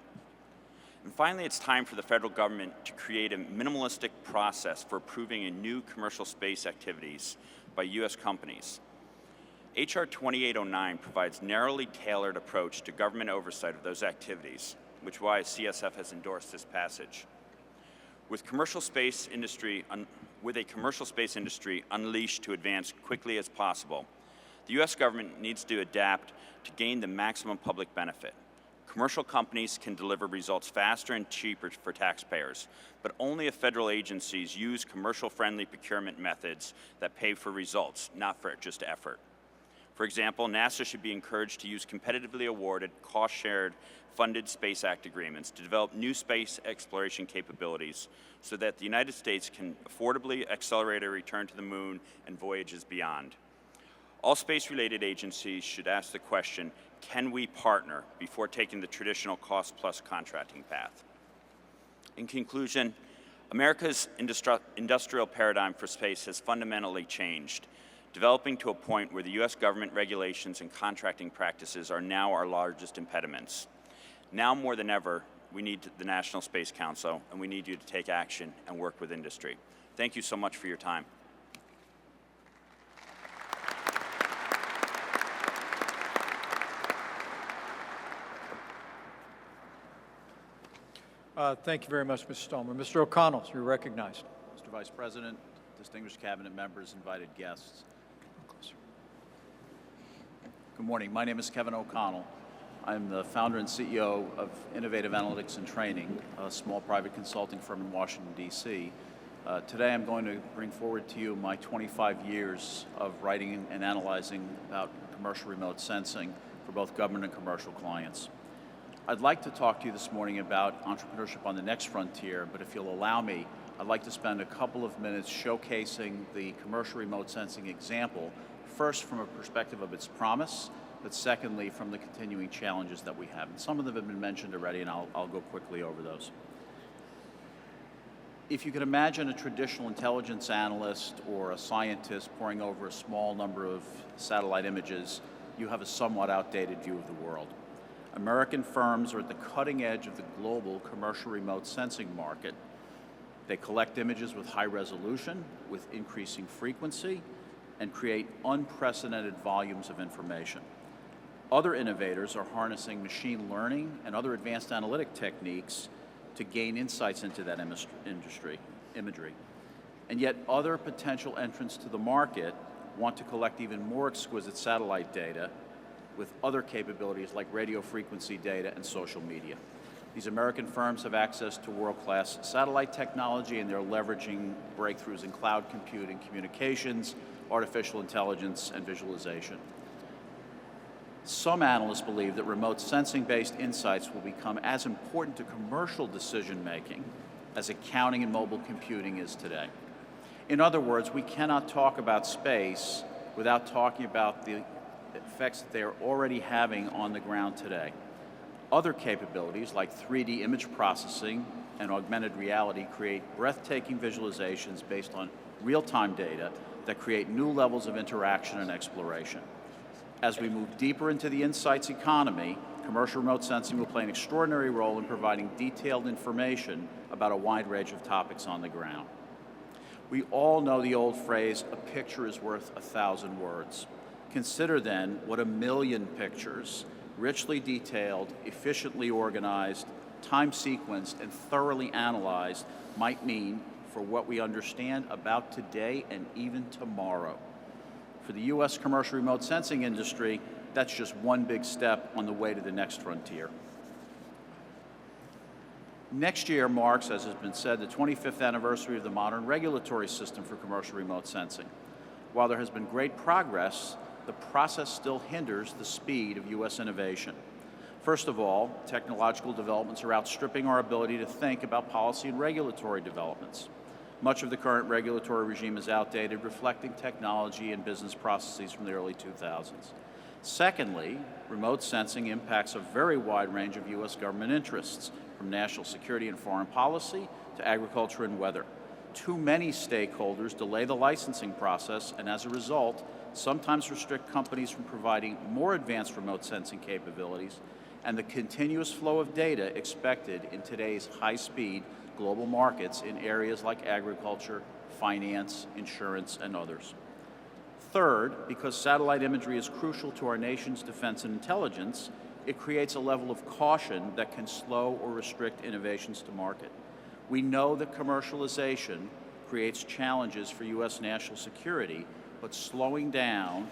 And finally, it's time for the federal government to create a minimalistic process for approving a new commercial space activities by U.S. companies. H.R. 2809 provides narrowly tailored approach to government oversight of those activities, which is why CSF has endorsed this passage. With a commercial space industry unleashed to advance quickly as possible, the U.S. government needs to adapt to gain the maximum public benefit. Commercial companies can deliver results faster and cheaper for taxpayers, but only if federal agencies use commercial-friendly procurement methods that pay for results, not for just effort. For example, NASA should be encouraged to use competitively awarded, cost-shared, funded Space Act agreements to develop new space exploration capabilities so that the United States can affordably accelerate a return to the moon and voyages beyond. All space-related agencies should ask the question, can we partner before taking the traditional cost-plus contracting path? In conclusion, America's industrial paradigm for space has fundamentally changed, developing to a point where the U.S. government regulations and contracting practices are now our largest impediments. Now more than ever, we need the National Space Council, and we need you to take action and work with industry. Thank you so much for your time. Thank you very much, Mr. Stollmer. Mr. O'Connell, you're recognized. Mr. Vice President, distinguished cabinet members, invited guests. Good morning. My name is Kevin O'Connell. I'm the founder and CEO of Innovative Analytics and Training, a small private consulting firm in Washington, D.C. Today I'm going to bring forward to you my 25 years of writing and analyzing about commercial remote sensing for both government and commercial clients. I'd like to talk to you this morning about entrepreneurship on the next frontier, but if you'll allow me, I'd like to spend a couple of minutes showcasing the commercial remote sensing example, first from a perspective of its promise, but secondly from the continuing challenges that we have. And some of them have been mentioned already, and I'll go quickly over those. If you could imagine a traditional intelligence analyst or a scientist poring over a small number of satellite images, you have a somewhat outdated view of the world. American firms are at the cutting edge of the global commercial remote sensing market. They collect images with high resolution, with increasing frequency, and create unprecedented volumes of information. Other innovators are harnessing machine learning and other advanced analytic techniques to gain insights into that imagery. And yet other potential entrants to the market want to collect even more exquisite satellite data with other capabilities like radio frequency data and social media. These American firms have access to world-class satellite technology, and they're leveraging breakthroughs in cloud computing, communications, artificial intelligence, and visualization. Some analysts believe that remote sensing-based insights will become as important to commercial decision-making as accounting and mobile computing is today. In other words, we cannot talk about space without talking about the effects that they are already having on the ground today. Other capabilities like 3D image processing and augmented reality create breathtaking visualizations based on real-time data that create new levels of interaction and exploration. As we move deeper into the insights economy, commercial remote sensing will play an extraordinary role in providing detailed information about a wide range of topics on the ground. We all know the old phrase, a picture is worth 1,000 words. Consider then what 1,000,000 pictures, richly detailed, efficiently organized, time sequenced, and thoroughly analyzed might mean for what we understand about today and even tomorrow. For the U.S. commercial remote sensing industry, that's just one big step on the way to the next frontier. Next year marks, as has been said, the 25th anniversary of the modern regulatory system for commercial remote sensing. While there has been great progress, the process still hinders the speed of U.S. innovation. First of all, technological developments are outstripping our ability to think about policy and regulatory developments. Much of the current regulatory regime is outdated, reflecting technology and business processes from the early 2000s. Secondly, remote sensing impacts a very wide range of U.S. government interests, from national security and foreign policy to agriculture and weather. Too many stakeholders delay the licensing process and, as a result, sometimes restrict companies from providing more advanced remote sensing capabilities and the continuous flow of data expected in today's high-speed global markets in areas like agriculture, finance, insurance, and others. Third, because satellite imagery is crucial to our nation's defense and intelligence, it creates a level of caution that can slow or restrict innovations to market. We know that commercialization creates challenges for U.S. national security, but slowing down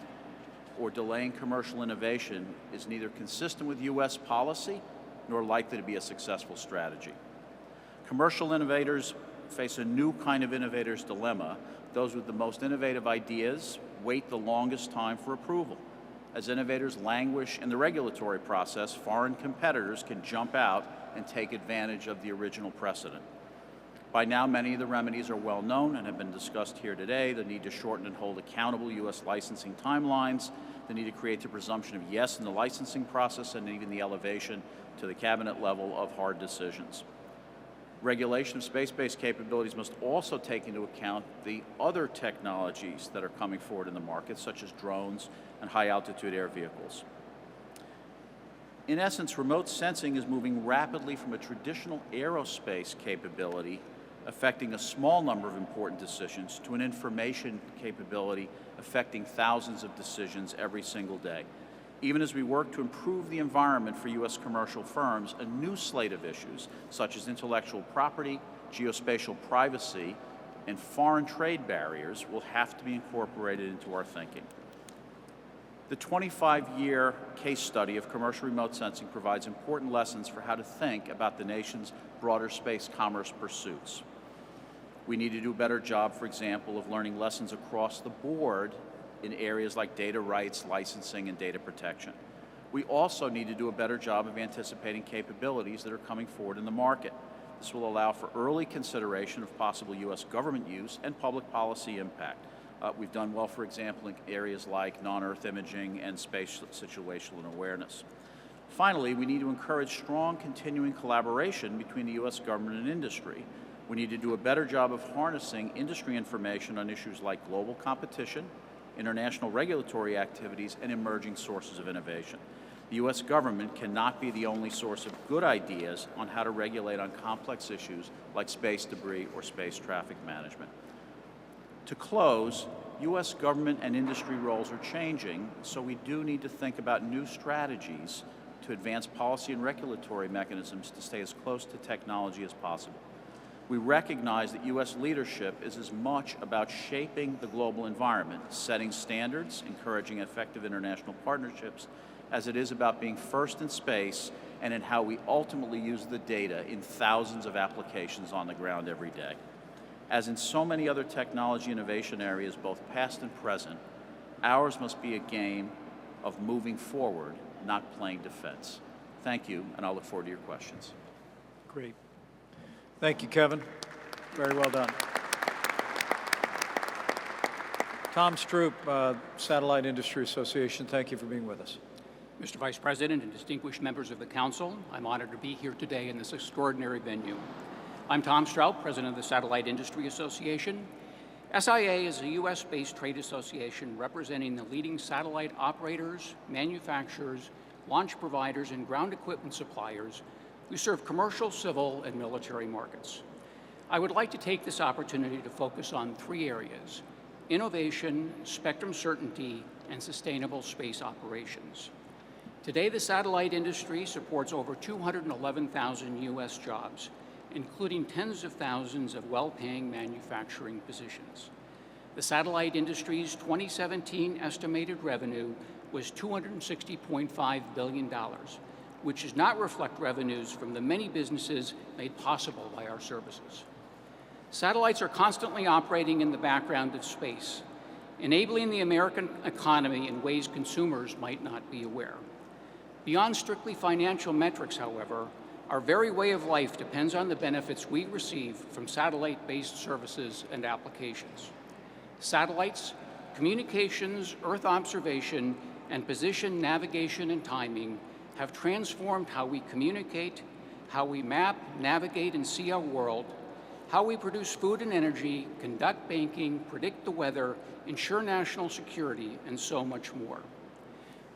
or delaying commercial innovation is neither consistent with U.S. policy nor likely to be a successful strategy. Commercial innovators face a new kind of innovator's dilemma. Those with the most innovative ideas wait the longest time for approval. As innovators languish in the regulatory process, foreign competitors can jump out and take advantage of the original precedent. By now, many of the remedies are well known and have been discussed here today: the need to shorten and hold accountable U.S. licensing timelines, the need to create the presumption of yes in the licensing process, and even the elevation to the cabinet level of hard decisions. Regulation of space-based capabilities must also take into account the other technologies that are coming forward in the market, such as drones and high-altitude air vehicles. In essence, remote sensing is moving rapidly from a traditional aerospace capability affecting a small number of important decisions to an information capability affecting thousands of decisions every single day. Even as we work to improve the environment for U.S. commercial firms, a new slate of issues, such as intellectual property, geospatial privacy, and foreign trade barriers, will have to be incorporated into our thinking. The 25-year case study of commercial remote sensing provides important lessons for how to think about the nation's broader space commerce pursuits. We need to do a better job, for example, of learning lessons across the board in areas like data rights, licensing, and data protection. We also need to do a better job of anticipating capabilities that are coming forward in the market. This will allow for early consideration of possible U.S. government use and public policy impact. We've done well, for example, in areas like non-Earth imaging and space situational awareness. Finally, we need to encourage strong continuing collaboration between the U.S. government and industry. We need to do a better job of harnessing industry information on issues like global competition, international regulatory activities, and emerging sources of innovation. The U.S. government cannot be the only source of good ideas on how to regulate on complex issues like space debris or space traffic management. To close, U.S. government and industry roles are changing, so we do need to think about new strategies to advance policy and regulatory mechanisms to stay as close to technology as possible. We recognize that U.S. leadership is as much about shaping the global environment, setting standards, encouraging effective international partnerships, as it is about being first in space and in how we ultimately use the data in thousands of applications on the ground every day. As in so many other technology innovation areas, both past and present, ours must be a game of moving forward, not playing defense. Thank you, and I'll look forward to your questions. Great. Thank you, Kevin. Very well done. Tom Stroop, Satellite Industry Association, thank you for being with us. Mr. Vice President and distinguished members of the Council, I'm honored to be here today in this extraordinary venue. I'm Tom Strout, President of the Satellite Industry Association. SIA is a U.S.-based trade association representing the leading satellite operators, manufacturers, launch providers, and ground equipment suppliers who serve commercial, civil, and military markets. I would like to take this opportunity to focus on three areas: innovation, spectrum certainty, and sustainable space operations. Today, the satellite industry supports over 211,000 U.S. jobs, including tens of thousands of well-paying manufacturing positions. The satellite industry's 2017 estimated revenue was $260.5 billion, which does not reflect revenues from the many businesses made possible by our services. Satellites are constantly operating in the background of space, enabling the American economy in ways consumers might not be aware. Beyond strictly financial metrics, however, our very way of life depends on the benefits we receive from satellite-based services and applications. Satellites, communications, Earth observation, and position, navigation, and timing have transformed how we communicate, how we map, navigate, and see our world, how we produce food and energy, conduct banking, predict the weather, ensure national security, and so much more.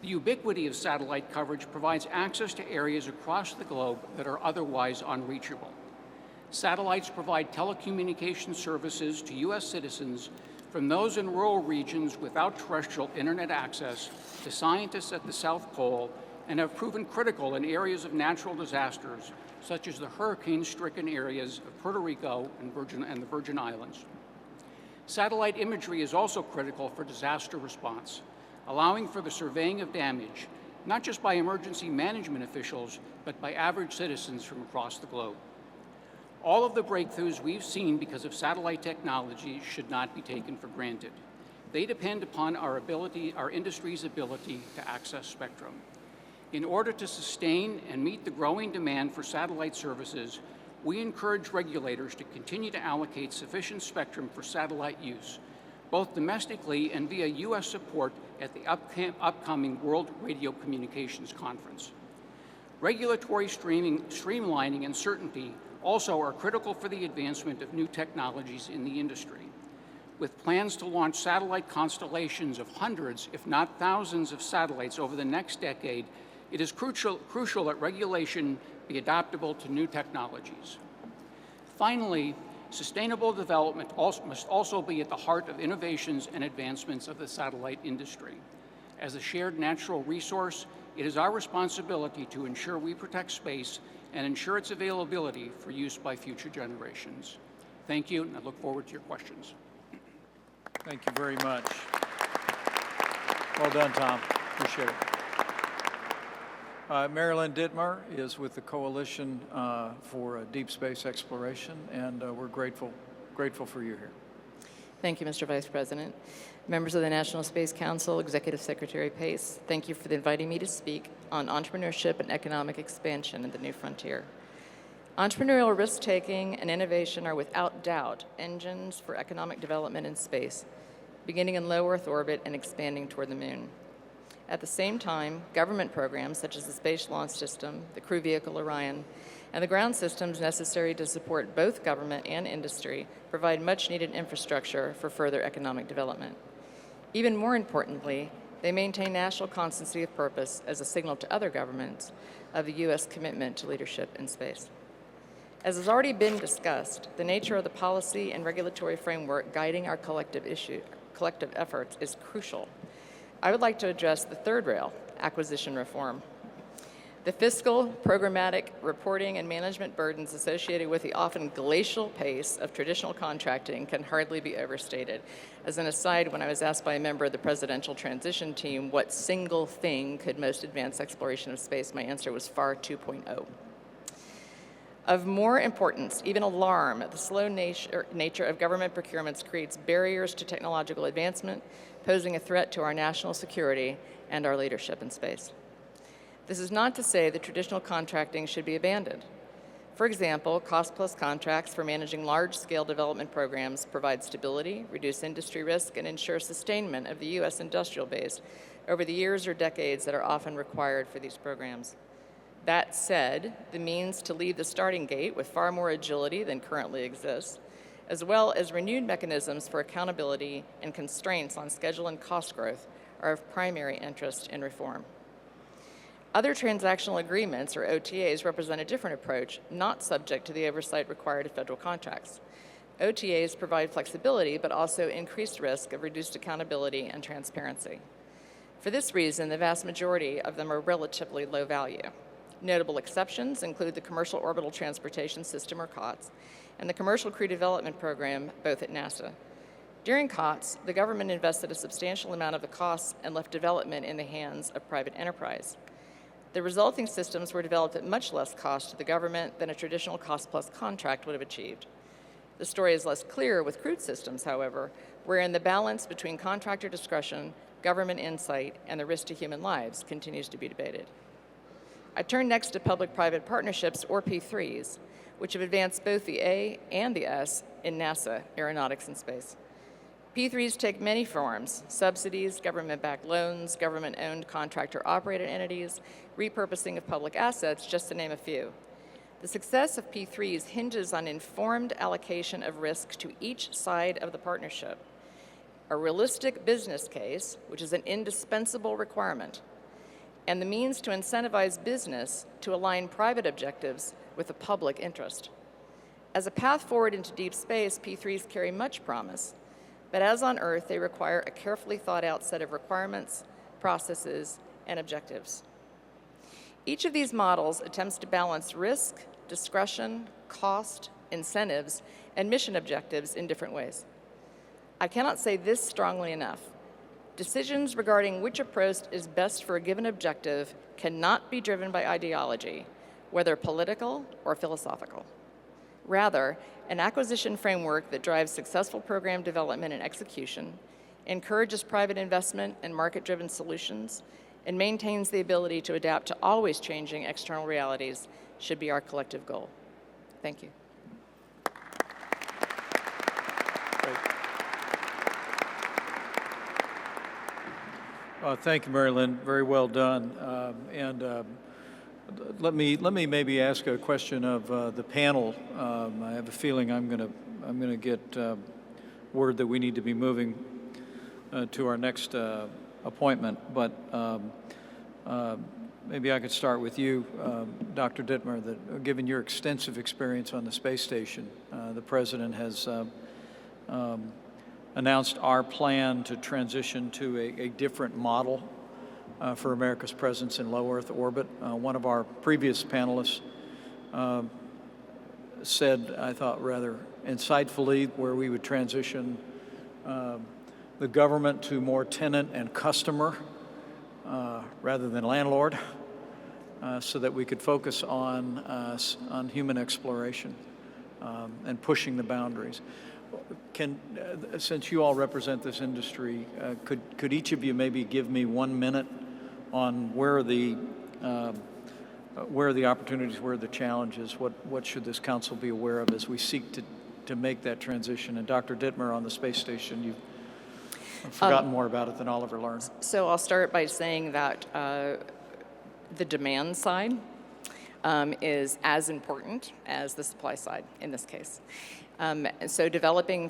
The ubiquity of satellite coverage provides access to areas across the globe that are otherwise unreachable. Satellites provide telecommunication services to U.S. citizens, from those in rural regions without terrestrial internet access to scientists at the South Pole, and have proven critical in areas of natural disasters, such as the hurricane-stricken areas of Puerto Rico and the Virgin Islands. Satellite imagery is also critical for disaster response, allowing for the surveying of damage, not just by emergency management officials, but by average citizens from across the globe. All of the breakthroughs we've seen because of satellite technology should not be taken for granted. They depend upon our industry's ability to access spectrum. In order to sustain and meet the growing demand for satellite services, we encourage regulators to continue to allocate sufficient spectrum for satellite use, both domestically and via U.S. support at the upcoming World Radio Communications Conference. Regulatory streamlining and certainty also are critical for the advancement of new technologies in the industry. With plans to launch satellite constellations of hundreds, if not thousands, of satellites over the next decade, it is crucial that regulation be adaptable to new technologies. Finally, sustainable development must also be at the heart of innovations and advancements of the satellite industry. As a shared natural resource, it is our responsibility to ensure we protect space and ensure its availability for use by future generations. Thank you, and I look forward to your questions. Thank you very much. Well done, Tom. Appreciate it. Marilyn Dittmar is with the Coalition for Deep Space Exploration, and we're grateful for you here. Thank you, Mr. Vice President. Members of the National Space Council, Executive Secretary Pace, thank you for inviting me to speak on entrepreneurship and economic expansion in the new frontier. Entrepreneurial risk-taking and innovation are without doubt engines for economic development in space, beginning in low Earth orbit and expanding toward the moon. At the same time, government programs such as the Space Launch System, the crew vehicle Orion, and the ground systems necessary to support both government and industry provide much-needed infrastructure for further economic development. Even more importantly, they maintain national constancy of purpose as a signal to other governments of the U.S. commitment to leadership in space. As has already been discussed, the nature of the policy and regulatory framework guiding our collective efforts is crucial. I would like to address the third rail, acquisition reform. The fiscal, programmatic, reporting, and management burdens associated with the often glacial pace of traditional contracting can hardly be overstated. As an aside, when I was asked by a member of the presidential transition team what single thing could most advance exploration of space, my answer was FAR 2.0. Of more importance, even alarm, the slow nature of government procurements creates barriers to technological advancement, posing a threat to our national security and our leadership in space. This is not to say that traditional contracting should be abandoned. For example, cost-plus contracts for managing large-scale development programs provide stability, reduce industry risk, and ensure sustainment of the U.S. industrial base over the years or decades that are often required for these programs. That said, the means to leave the starting gate with far more agility than currently exists, as well as renewed mechanisms for accountability and constraints on schedule and cost growth, are of primary interest in reform. Other transactional agreements, or OTAs, represent a different approach, not subject to the oversight required of federal contracts. OTAs provide flexibility, but also increased risk of reduced accountability and transparency. For this reason, the vast majority of them are relatively low value. Notable exceptions include the Commercial Orbital Transportation System, or COTS, and the Commercial Crew Development Program, both at NASA. During COTS, the government invested a substantial amount of the costs and left development in the hands of private enterprise. The resulting systems were developed at much less cost to the government than a traditional cost-plus contract would have achieved. The story is less clear with crewed systems, however, wherein the balance between contractor discretion, government insight, and the risk to human lives continues to be debated. I turn next to public-private partnerships, or P3s, which have advanced both the A and the S in NASA, aeronautics and space. P3s take many forms: subsidies, government-backed loans, government-owned contractor-operated entities, repurposing of public assets, just to name a few. The success of P3s hinges on informed allocation of risk to each side of the partnership, a realistic business case, which is an indispensable requirement, and the means to incentivize business to align private objectives with the public interest. As a path forward into deep space, P3s carry much promise, but as on Earth, they require a carefully thought out set of requirements, processes, and objectives. Each of these models attempts to balance risk, discretion, cost, incentives, and mission objectives in different ways. I cannot say this strongly enough. Decisions regarding which approach is best for a given objective cannot be driven by ideology, whether political or philosophical. Rather, an acquisition framework that drives successful program development and execution, encourages private investment and market-driven solutions, and maintains the ability to adapt to always changing external realities should be our collective goal. Thank you. Thank you, Mary Lynn. Very well done. Let me maybe ask a question of the panel. I have a feeling I'm gonna get word that we need to be moving to our next appointment. But maybe I could start with you, Dr. Dittmer. That given your extensive experience on the space station, the President has announced our plan to transition to a different model for America's presence in low Earth orbit. One of our previous panelists said, I thought rather insightfully, where we would transition the government to more tenant and customer rather than landlord, so that we could focus on human exploration and pushing the boundaries. Since you all represent this industry, could each of you maybe give me 1 minute on where are the opportunities, where are the challenges, what should this council be aware of as we seek to make that transition? And Dr. Dittmer, on the space station, you've forgotten more about it than I'll ever learn. So I'll start by saying that the demand side is as important as the supply side in this case. So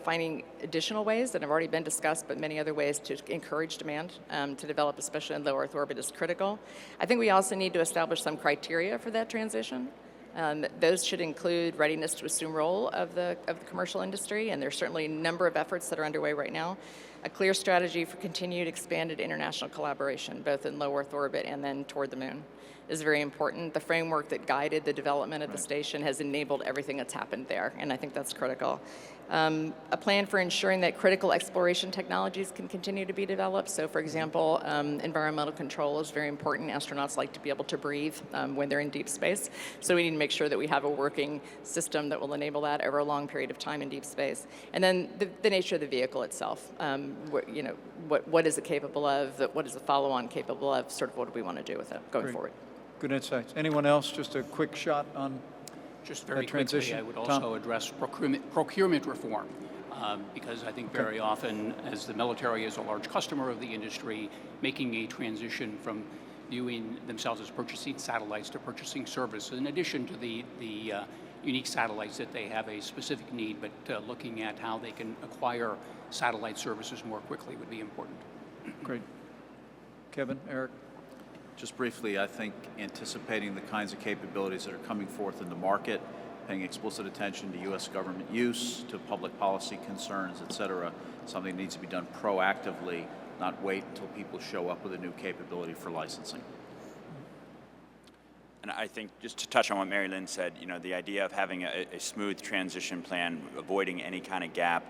finding additional ways that have already been discussed, but many other ways to encourage demand to develop, especially in low Earth orbit, is critical. I think we also need to establish some criteria for that transition. Those should include readiness to assume role of the commercial industry, and there's certainly a number of efforts that are underway right now. A clear strategy for continued expanded international collaboration, both in low Earth orbit and then toward the moon, is very important. The framework that guided the development of the station has enabled everything that's happened there, and I think that's critical. A plan for ensuring that critical exploration technologies can continue to be developed. So, for example, environmental control is very important. Astronauts like to be able to breathe when they're in deep space. So we need to make sure that we have a working system that will enable that over a long period of time in deep space. And then the nature of the vehicle itself. What is it capable of? What is the follow-on capable of? Sort of what do we want to do with it going forward? Good insights. Anyone else? Just a quick shot on just very transition. Quickly, I would also address procurement reform, because I think very often, as the military is a large customer of the industry, making a transition from viewing themselves as purchasing satellites to purchasing services, in addition to the unique satellites that they have a specific need, but looking at how they can acquire satellite services more quickly would be important. Great. Kevin, Eric? Just briefly, I think anticipating the kinds of capabilities that are coming forth in the market, paying explicit attention to U.S. government use, to public policy concerns, et cetera, something that needs to be done proactively, not wait until people show up with a new capability for licensing. And I think, just to touch on what Mary Lynn said, you know, the idea of having a smooth transition plan, avoiding any kind of gap,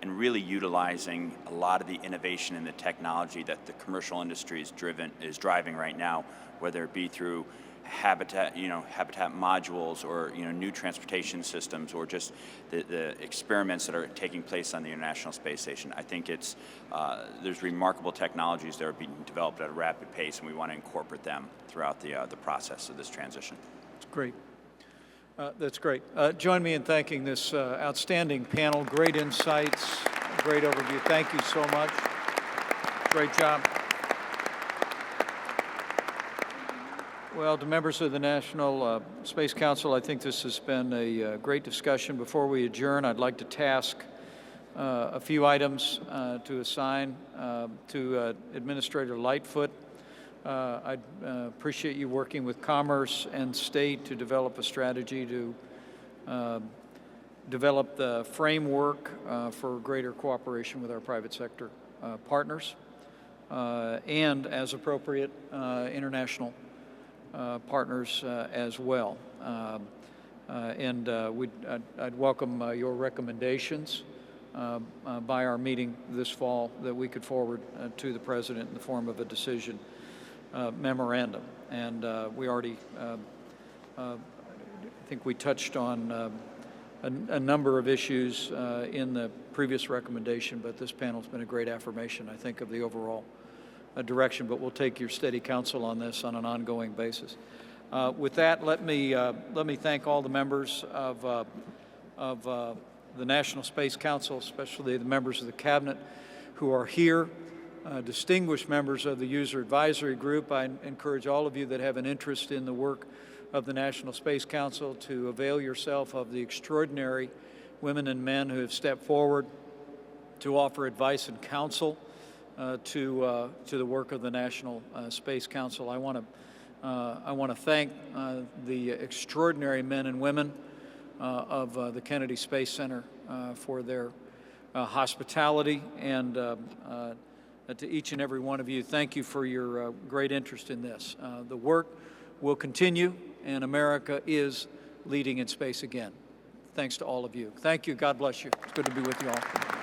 and really utilizing a lot of the innovation and the technology that the commercial industry is driving right now, whether it be through habitat modules, or new transportation systems, or just the experiments that are taking place on the International Space Station. I think there's remarkable technologies that are being developed at a rapid pace, and we want to incorporate them throughout the process of this transition. That's great. That's great. Join me in thanking this outstanding panel. Great insights, great overview. Thank you so much. Great job. Well, to members of the National Space Council, I think this has been a great discussion. Before we adjourn, I'd like to task a few items to assign to Administrator Lightfoot. I appreciate you working with Commerce and State to develop a strategy to develop the framework for greater cooperation with our private sector partners and, as appropriate, international partners as well. I'd welcome your recommendations by our meeting this fall that we could forward to the President in the form of a decision memorandum. And we already, I think we touched on a number of issues in the previous recommendation, but this panel's been a great affirmation, I think, of the overall direction, but we'll take your steady counsel on this on an ongoing basis. With that, let me thank all the members of the National Space Council, especially the members of the Cabinet who are here, distinguished members of the User Advisory Group. I encourage all of you that have an interest in the work of the National Space Council to avail yourself of the extraordinary women and men who have stepped forward to offer advice and counsel to the work of the National Space Council. I want to thank the extraordinary men and women of the Kennedy Space Center for their hospitality, and to each and every one of you, thank you for your great interest in this. The work will continue, and America is leading in space again. Thanks to all of you. Thank you. God bless you. It's good to be with you all.